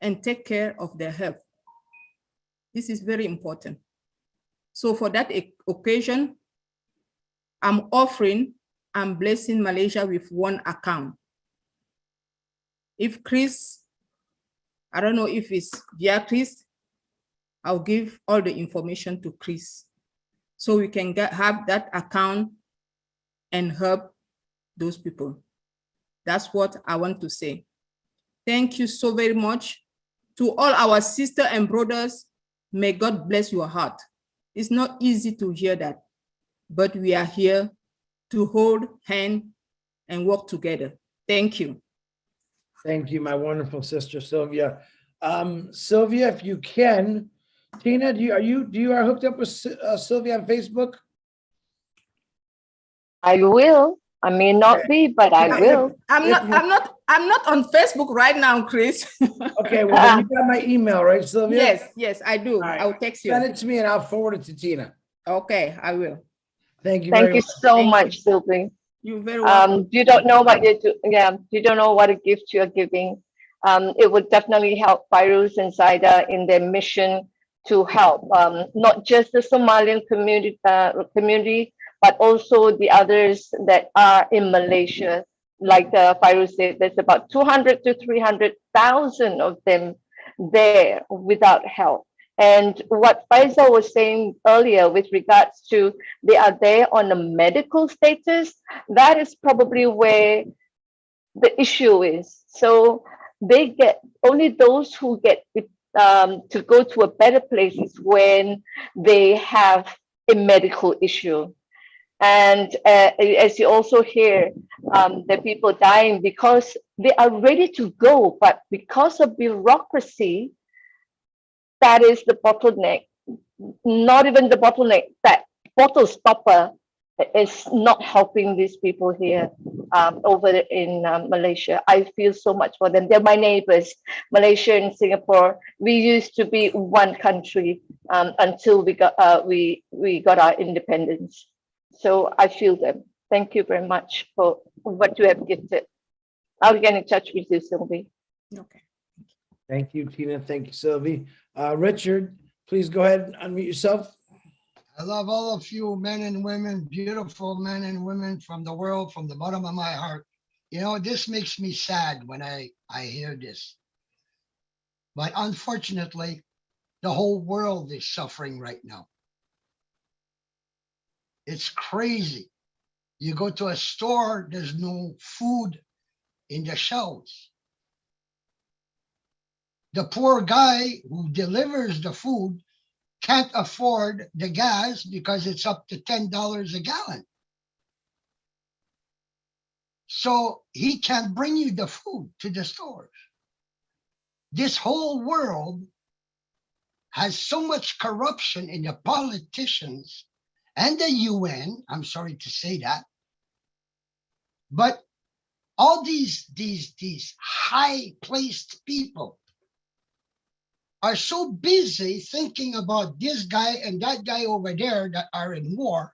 and take care of their health. This is very important. So for that occasion, I'm blessing Malaysia with one account. If Chris, I don't know if it's via Chris, I'll give all the information to Chris so we can have that account and help those people. That's what I want to say. Thank you so very much to all our sisters and brothers. May God bless your heart. It's not easy to hear that, but we are here to hold hand and work together. Thank you. Thank you, my wonderful sister, Sylvia. Sylvia, if you can, Tina, do you are hooked up with Sylvia on Facebook? I will. I may not be, but I will. I'm not on Facebook right now, Chris. Okay, well then you got my email, right, Sylvia? Yes, I do. Right. I'll text you. Send it to me and I'll forward it to Tina. Okay, I will. Thank you. Thank you so Thank much, you. Sylvie. You're very welcome. You don't know what you do. Yeah, you don't know what a gift you're giving. It would definitely help Fairuz and Zaida in their mission to help not just the Somalian community, but also the others that are in Malaysia. Like Fairuz said, there's about 200 to 300,000 of them there without help. And what Faisal was saying earlier with regards to they are there on a medical status, that is probably where the issue is. So they get only those who get to go to a better place is when they have a medical issue. And as you also hear, the people dying because they are ready to go, but because of bureaucracy, that is the bottleneck. Not even the bottleneck, that bottle stopper is not helping these people here over in Malaysia. I feel so much for them. They're my neighbors. Malaysia and Singapore, we used to be one country until we got our independence. So I feel them. Thank you very much for what you have gifted. I'll get in touch with you, Sylvie. Okay. Thank you, Tina. Thank you, Sylvie. Richard, please go ahead and unmute yourself. I love all of you men and women, beautiful men and women from the world, from the bottom of my heart. You know, this makes me sad when I hear this. But unfortunately, the whole world is suffering right now. It's crazy. You go to a store, there's no food in the shelves. The poor guy who delivers the food can't afford the gas because it's up to $10 a gallon. So he can't bring you the food to the stores. This whole world has so much corruption in the politicians and the UN. I'm sorry to say that. But all these high-placed people are so busy thinking about this guy and that guy over there that are in war,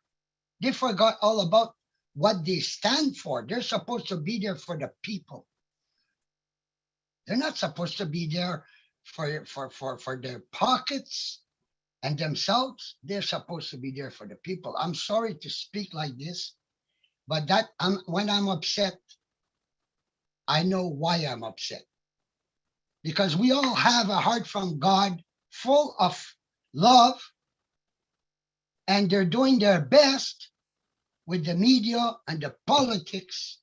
they forgot all about what they stand for. They're supposed to be there for the people. They're not supposed to be there for their pockets and themselves. They're supposed to be there for the people. I'm sorry to speak like this, but when I'm upset, I know why I'm upset. Because we all have a heart from God full of love, and they're doing their best with the media and the politics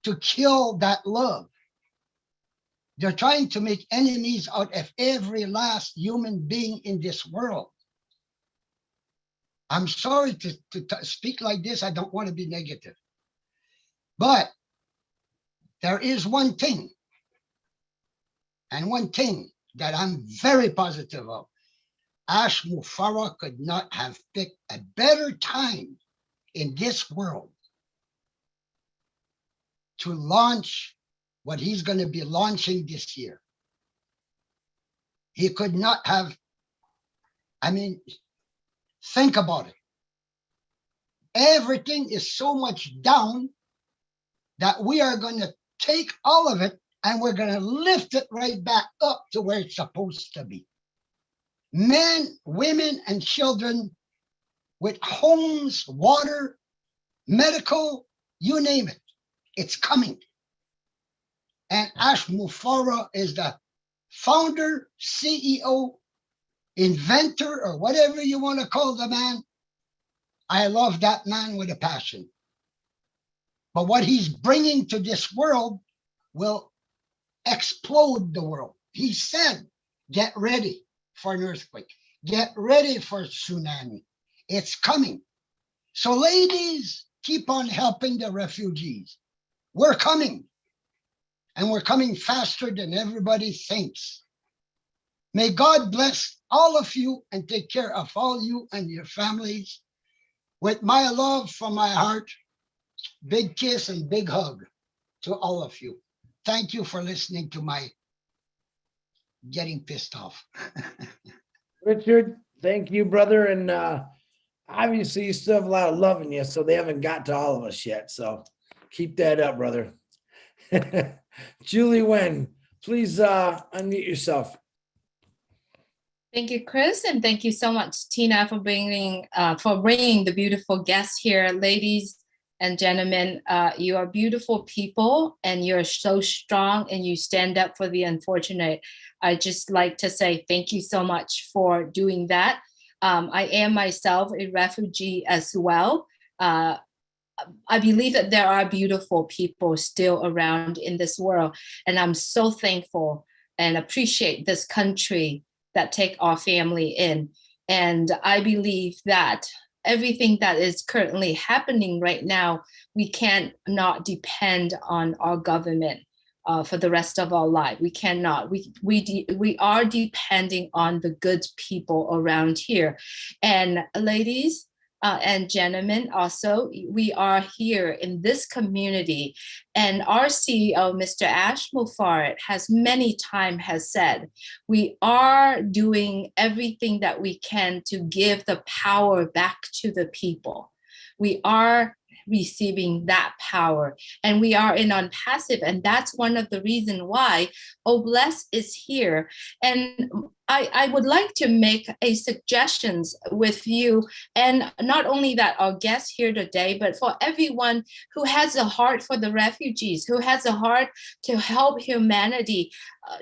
to kill that love. They're trying to make enemies out of every last human being in this world. I'm sorry to speak like this. I don't want to be negative. But there is one thing, and one thing that I'm very positive of. Ash Mufarah could not have picked a better time in this world to launch what he's going to be launching this year. He could not have, I mean, think about it. Everything is so much down that we are going to take all of it and we're going to lift it right back up to where it's supposed to be. Men, women, and children with homes, water, medical, you name it, it's coming. And Ash Mufareh is the founder, CEO, inventor, or whatever you want to call the man. I love that man with a passion. But what he's bringing to this world will explode the world. He said, get ready for an earthquake. Get ready for a tsunami. It's coming. So ladies, keep on helping the refugees. We're coming. And we're coming faster than everybody thinks. May God bless all of you and take care of all you and your families. With my love from my heart, big kiss and big hug to all of you. Thank you for listening to my getting pissed off. Richard, thank you, brother. And obviously you still have a lot of love in you, so they haven't got to all of us yet. So keep that up, brother. Julie Wen, please unmute yourself. Thank you, Chris, and thank you so much, Tina, for bringing the beautiful guests here. Ladies and gentlemen, you are beautiful people, and you're so strong, and you stand up for the unfortunate. I just like to say thank you so much for doing that. I am myself a refugee as well. I believe that there are beautiful people still around in this world, and I'm so thankful and appreciate this country that take our family in. And I believe that everything that is currently happening right now, we can't not depend on our government for the rest of our life. We cannot. We are depending on the good people around here. And ladies, and gentlemen, also, we are here in this community, and our CEO, Mr. Ash Mufareh, has many times has said, we are doing everything that we can to give the power back to the people. We are receiving that power, and we are in unpassive, and that's one of the reasons why Obless is here. And I would like to make a suggestions with you, and not only that our guests here today, but for everyone who has a heart for the refugees, who has a heart to help humanity,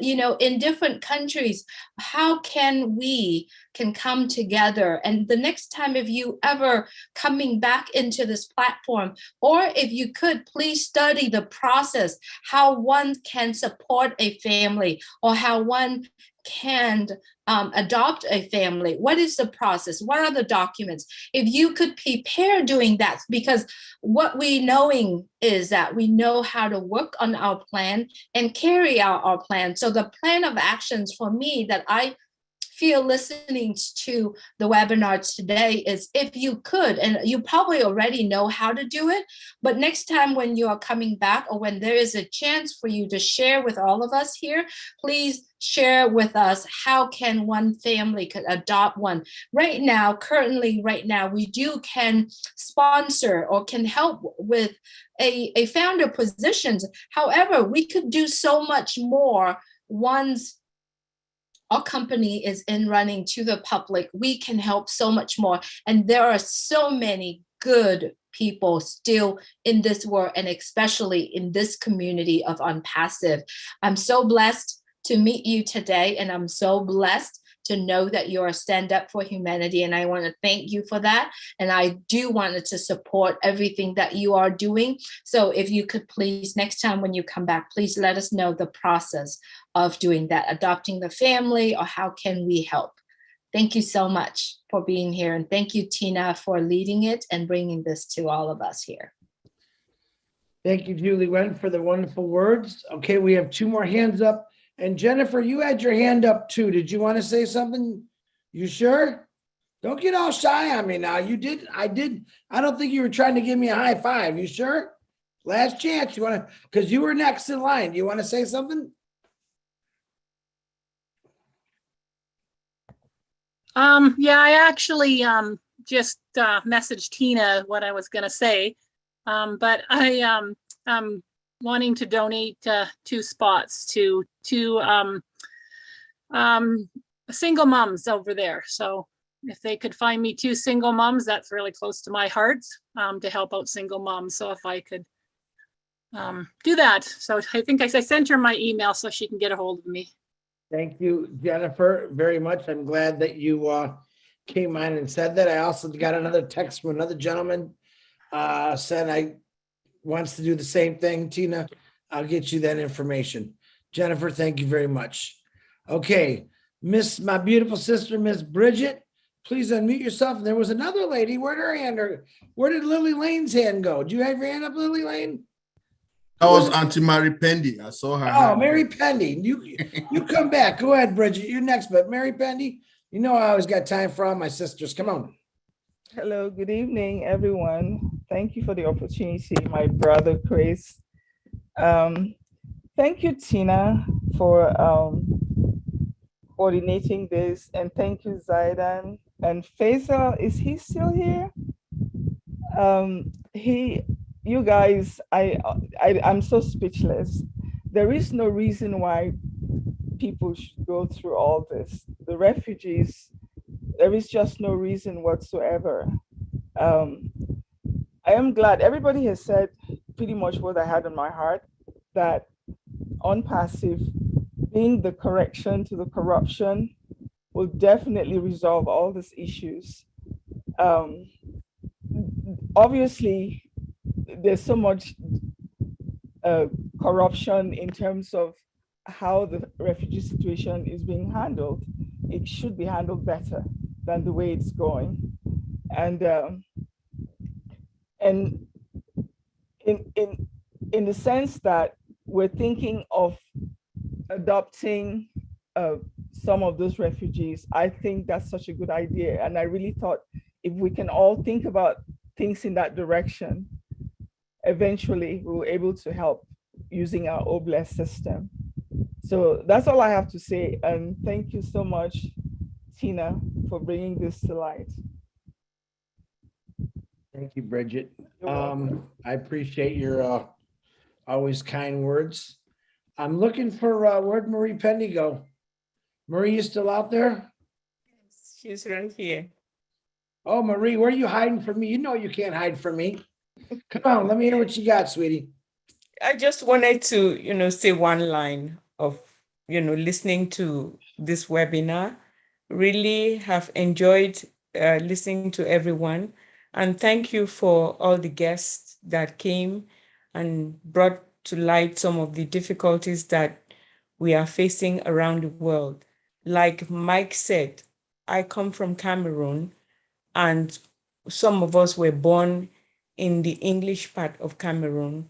in different countries. How can we can come together? And the next time, if you ever coming back into this platform, or if you could please study the process, how one can support a family, or how one can adopt a family. What is the process? What are the documents? If you could prepare doing that, because what we knowing is that we know how to work on our plan and carry out our plan. So the plan of actions for me that I feel listening to the webinar today is, if you could, and you probably already know how to do it, but next time when you are coming back, or when there is a chance for you to share with all of us here, please share with us how can one family could adopt one. Right now, currently right now, we can sponsor or can help with a founder positions. However, we could do so much more once our company is in running to the public. We can help so much more. And there are so many good people still in this world, and especially in this community of Unpassive. I'm so blessed to meet you today, and I'm so blessed to know that you're a stand up for humanity. And I want to thank you for that. And I do want to support everything that you are doing. So if you could please, next time when you come back, please let us know the process of doing that, adopting the family, or how can we help. Thank you so much for being here. And thank you, Tina, for leading it and bringing this to all of us here. Thank you, Julie Wen, for the wonderful words. Okay, we have 2 more hands up. And Jennifer, you had your hand up too. Did you want to say something? You sure? Don't get all shy on me now. You did. I did. I don't think you were trying to give me a high five. You sure? Last chance. You want to, because you were next in line. Do you want to say something? Yeah, I actually just messaged Tina what I was going to say. But wanting to donate 2 spots to 2 single moms over there. So if they could find me 2 single moms, that's really close to my heart, to help out single moms. So if I could do that. So I think I sent her my email so she can get a hold of me. Thank you, Jennifer, very much. I'm glad that you came on and said that. I also got another text from another gentleman said I wants to do the same thing. Tina, I'll get you that information. Jennifer, thank you very much. Okay, my beautiful sister, Miss Bridget, please unmute yourself. There was another lady. Where'd her hand? Where did Lily Lane's hand go? Do you have your hand up, Lily Lane? That was Auntie Mary Pendy. I saw her. Oh, Mary Pendy. You come back. Go ahead, Bridget. You're next. But Mary Pendy, you know I always got time for all my sisters. Come on. Hello, good evening, everyone. Thank you for the opportunity, my brother Chris. Thank you, Tina, for coordinating this, and thank you, Zaidan. And Faisal, is he still here? You guys, I'm so speechless. There is no reason why people should go through all this. The refugees, there is just no reason whatsoever. I am glad everybody has said pretty much what I had on my heart, that on passive, being the correction to the corruption will definitely resolve all these issues. Obviously, there's so much corruption in terms of how the refugee situation is being handled. It should be handled better than the way it's going. And in the sense that we're thinking of adopting some of those refugees, I think that's such a good idea. And I really thought if we can all think about things in that direction, eventually we'll be able to help using our OBLES system. So that's all I have to say. And thank you so much, Tina, for bringing this to light. Thank you, Bridget. I appreciate your always kind words. I'm looking for where'd Marie Pendy go? Marie, you still out there? She's right here. Oh, Marie, where are you hiding from me? You know you can't hide from me. Come on, let me hear what you got, sweetie. I just wanted to, say one line of, listening to this webinar. Really have enjoyed listening to everyone. And thank you for all the guests that came and brought to light some of the difficulties that we are facing around the world. Like Mike said, I come from Cameroon, and some of us were born in the English part of Cameroon.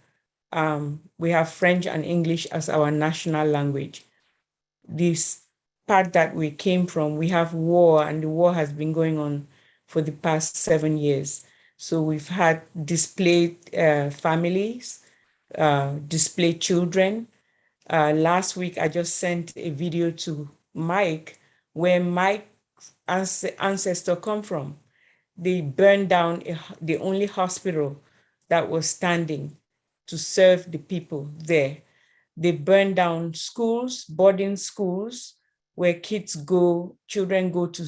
We have French and English as our national language. This part that we came from, we have war, and the war has been going on for the past 7 years. So we've had displaced families, displaced children. Last week, I just sent a video to Mike where Mike's ancestors come from. They burned down the only hospital that was standing to serve the people there. They burned down schools, boarding schools, where children go to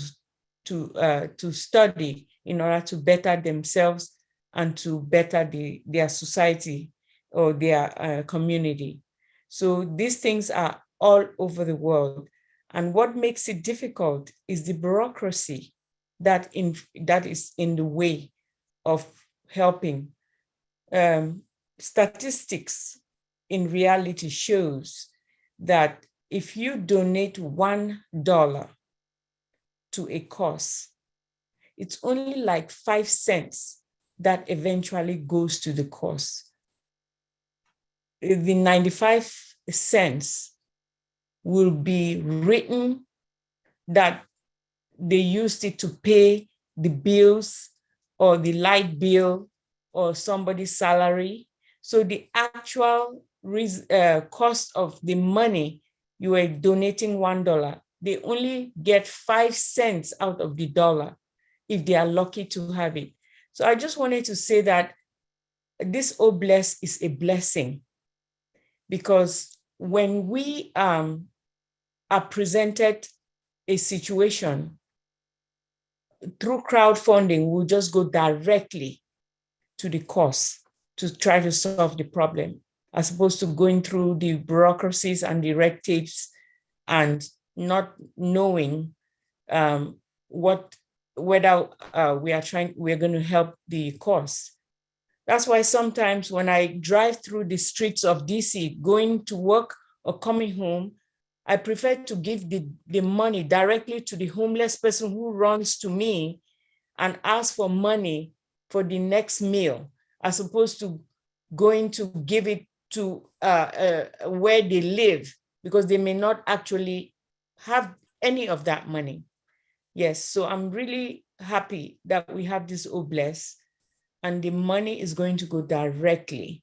study in order to better themselves and to better their society or their community. So these things are all over the world. And what makes it difficult is the bureaucracy that is in the way of helping. Statistics in reality shows that if you donate $1 to a cause, it's only like 5 cents that eventually goes to the cause. The 95 cents will be written that they used it to pay the bills or the light bill or somebody's salary. So the actual cost of the money you are donating $1, they only get 5 cents out of the dollar if they are lucky to have it. So I just wanted to say that this OBLES is a blessing. because when we are presented a situation through crowdfunding, we'll just go directly to the cause to try to solve the problem, as opposed to going through the bureaucracies and the red tapes and not knowing whether we're going to help the cause. That's why sometimes when I drive through the streets of DC, going to work or coming home, I prefer to give the money directly to the homeless person who runs to me and ask for money for the next meal, as opposed to going to give it to where they live, because they may not actually have any of that money. Yes, so I'm really happy that we have this Obless, and the money is going to go directly.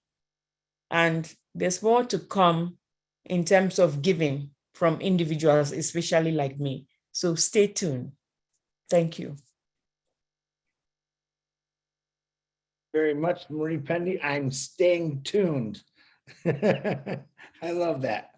And there's more to come in terms of giving from individuals, especially like me. So stay tuned. Thank you. Very much, Marie Pendy. I'm staying tuned. I love that.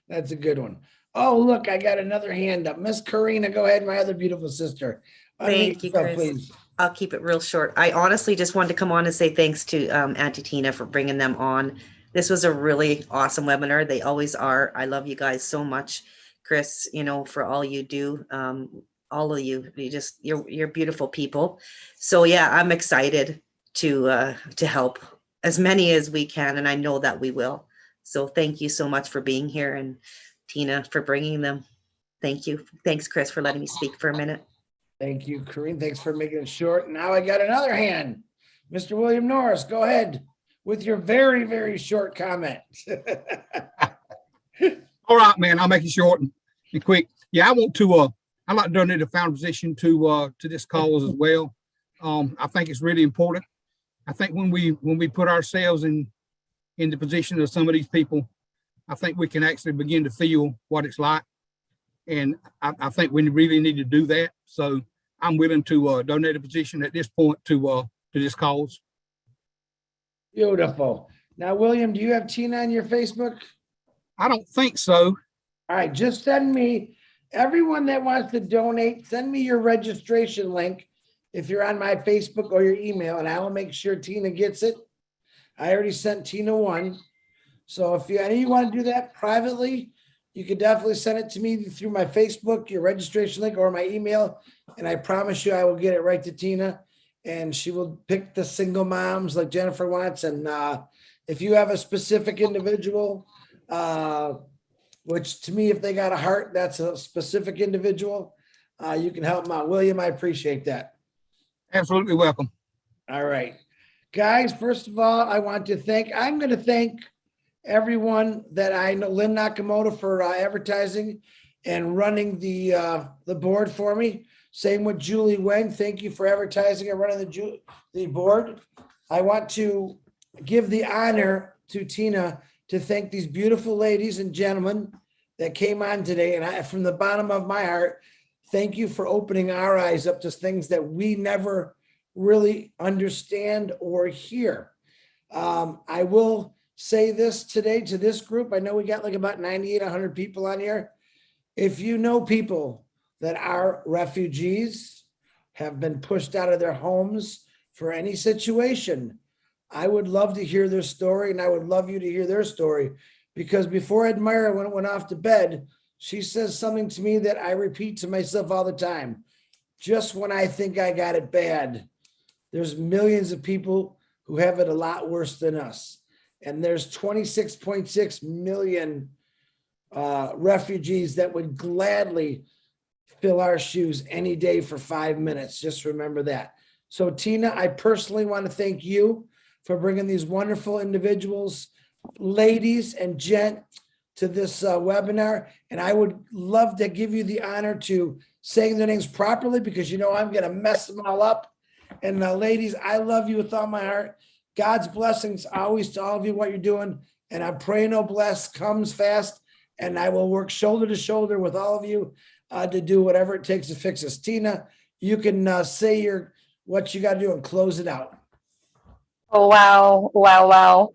That's a good one. Oh, look, I got another hand up. Miss Karina, go ahead, my other beautiful sister. Thank you, Chris. Please. I'll keep it real short. I honestly just wanted to come on and say thanks to Auntie Tina for bringing them on. This was a really awesome webinar. They always are. I love you guys so much, Chris, for all you do. All of you, you're beautiful people. So yeah, I'm excited to help as many as we can, and I know that we will. So thank you so much for being here, and Tina for bringing them. Thank you. Thanks, Chris, for letting me speak for a minute. Thank you, Corinne. Thanks for making it short. Now I got another hand. Mr. William Norris, go ahead with your very, very short comment. All right, man, I'll make it short and quick. Yeah, I want to, I'd like to donate a founder position to this cause as well. I think it's really important. I think when we put ourselves in the position of some of these people, I think we can actually begin to feel what it's like. And I think we really need to do that. So I'm willing to donate a position at this point to this cause. Beautiful. Now, William, do you have Tina on your Facebook? I don't think so. All right, just send me, everyone that wants to donate, send me your registration link if you're on my Facebook or your email, and I will make sure Tina gets it. I already sent Tina one. So if you want to do that privately, you could definitely send it to me through my Facebook, your registration link, or my email. And I promise you, I will get it right to Tina, and she will pick the single moms like Jennifer wants. And if you have a specific individual, which to me, if they got a heart, that's a specific individual, you can help them out. William, I appreciate that. Absolutely welcome. All right. Guys, first of all, I'm going to thank everyone that I know, Lynn Nakamoto for advertising and running the board for me. Same with Julie Wang. Thank you for advertising and running the board. I want to give the honor to Tina to thank these beautiful ladies and gentlemen that came on today. And from the bottom of my heart, thank you for opening our eyes up to things that we never really understand or hear. I will say this today to this group. I know we got like about 98, 100 people on here. If you know people that are refugees, have been pushed out of their homes for any situation, I would love to hear their story, and I would love you to hear their story, because before Admira went off to bed, she says something to me that I repeat to myself all the time. Just when I think I got it bad, there's millions of people who have it a lot worse than us. And there's 26.6 million refugees that would gladly fill our shoes any day for 5 minutes. Just remember that. So Tina, I personally want to thank you for bringing these wonderful individuals, ladies and gent, to this webinar. And I would love to give you the honor to saying their names properly, because you know I'm going to mess them all up. And ladies, I love you with all my heart. God's blessings always to all of you, what you're doing. And I'm praying Bless comes fast, and I will work shoulder to shoulder with all of you to do whatever it takes to fix this. Tina, you can say what you got to do and close it out. Oh, wow, wow, wow.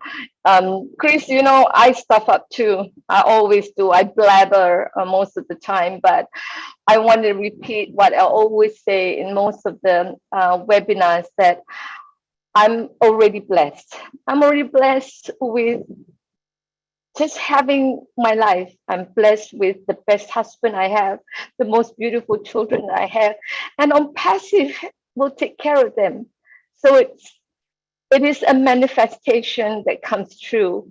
Chris, you know, I stuff up too. I always do. I blabber most of the time, but I want to repeat what I always say in most of the webinars, that I'm already blessed. I'm already blessed with just having my life. I'm blessed with the best husband I have, the most beautiful children I have, and on passive will take care of them. So it is a manifestation that comes true.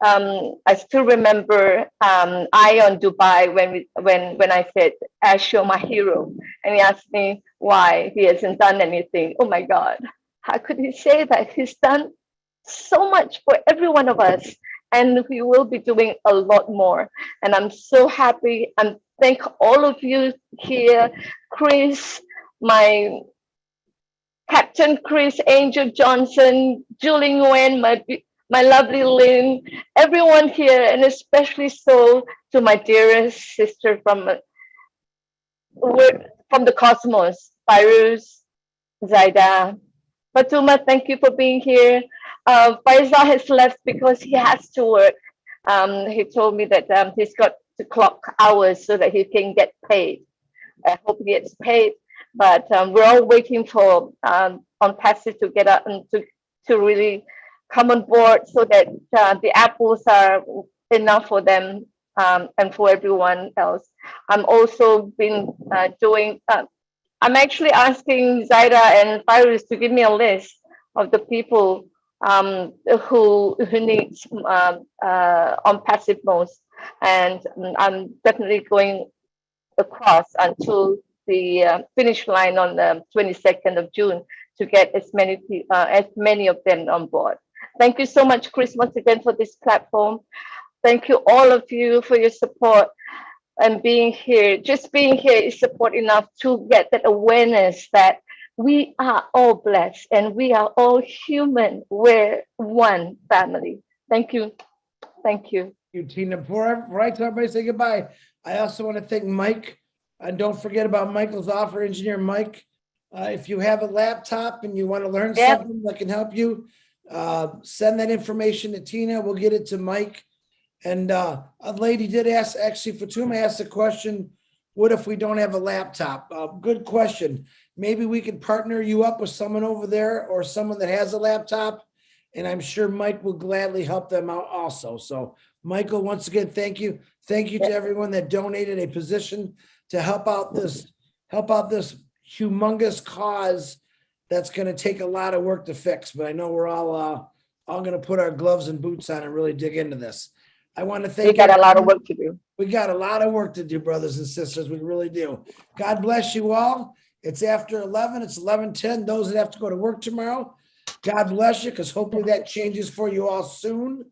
I still remember I on Dubai when I said Ash, you're my hero, and he asked me why he hasn't done anything. Oh my God, how could he say that? He's done so much for every one of us, and we will be doing a lot more. And I'm so happy, and thank all of you here, Chris, my Captain Chris, Angel Johnson, Julie Nguyen, my lovely Lynn, everyone here, and especially so to my dearest sister from the cosmos, Fairuz, Zaida. Fatuma, thank you for being here. Faisal has left because he has to work. He told me that he's got to clock hours so that he can get paid. I hope he gets paid. But we're all waiting for on Passive to get up and to really come on board so that the apples are enough for them and for everyone else. I'm also been doing. I'm actually asking Zaida and Fairuz to give me a list of the people who needs on passive most, and I'm definitely going across until the finish line on the 22nd of June to get as many of them on board. Thank you so much, Chris, once again for this platform. Thank you all of you for your support and being here. Just being here is support enough to get that awareness that we are all blessed and we are all human. We're one family. Thank you. Thank you. You, Tina. Before I tell everybody say goodbye, I also want to thank Mike. And don't forget about Michael's offer engineer, Mike. If you have a laptop and you want to learn something that can help you, send that information to Tina. We'll get it to Mike. And a lady did ask, actually, Fatuma asked a question, what if we don't have a laptop? Good question. Maybe we could partner you up with someone over there or someone that has a laptop. And I'm sure Mike will gladly help them out also. So Michael, once again, thank you. Thank you to everyone that donated a position to help out this humongous cause that's going to take a lot of work to fix. But I know we're all going to put our gloves and boots on and really dig into this. I want to thank you. We got a lot of work to do. We got a lot of work to do, brothers and sisters. We really do. God bless you all. It's after 11. It's 11:10. Those that have to go to work tomorrow, God bless you, because hopefully that changes for you all soon.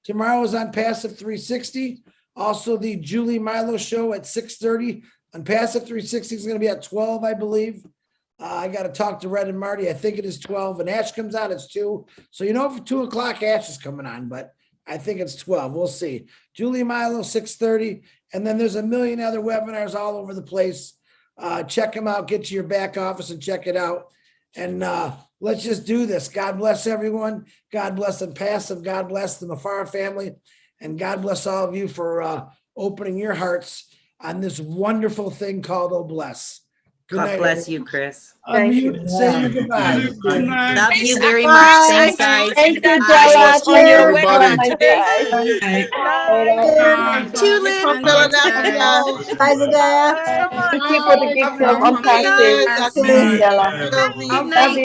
Tomorrow is on Passive 360. Also, the Julie Milo show at 6:30 on Passive 360 is going to be at 12, I believe. I got to talk to Red and Marty. I think it is 12, and Ash comes out, it's 2. So, for 2 o'clock, Ash is coming on, but I think it's 12. We'll see. Julie Milo, 6:30. And then there's a million other webinars all over the place. Check them out. Get to your back office and check it out. And let's just do this. God bless everyone. God bless the Passive. God bless the Mafara family. And God bless all of you for opening your hearts on this wonderful thing called Oh Bless. Good God night, bless everyone. you, Chris. Unmute and say goodbye. Love you very much. Thanks, guys. Thank you, I Jala. was on your Thank you, webinar my today. guys. Tulip from Philadelphia. Bye, Zagaya. Thank you for the gift of on passive. Bye, Jala. Love you. Love you.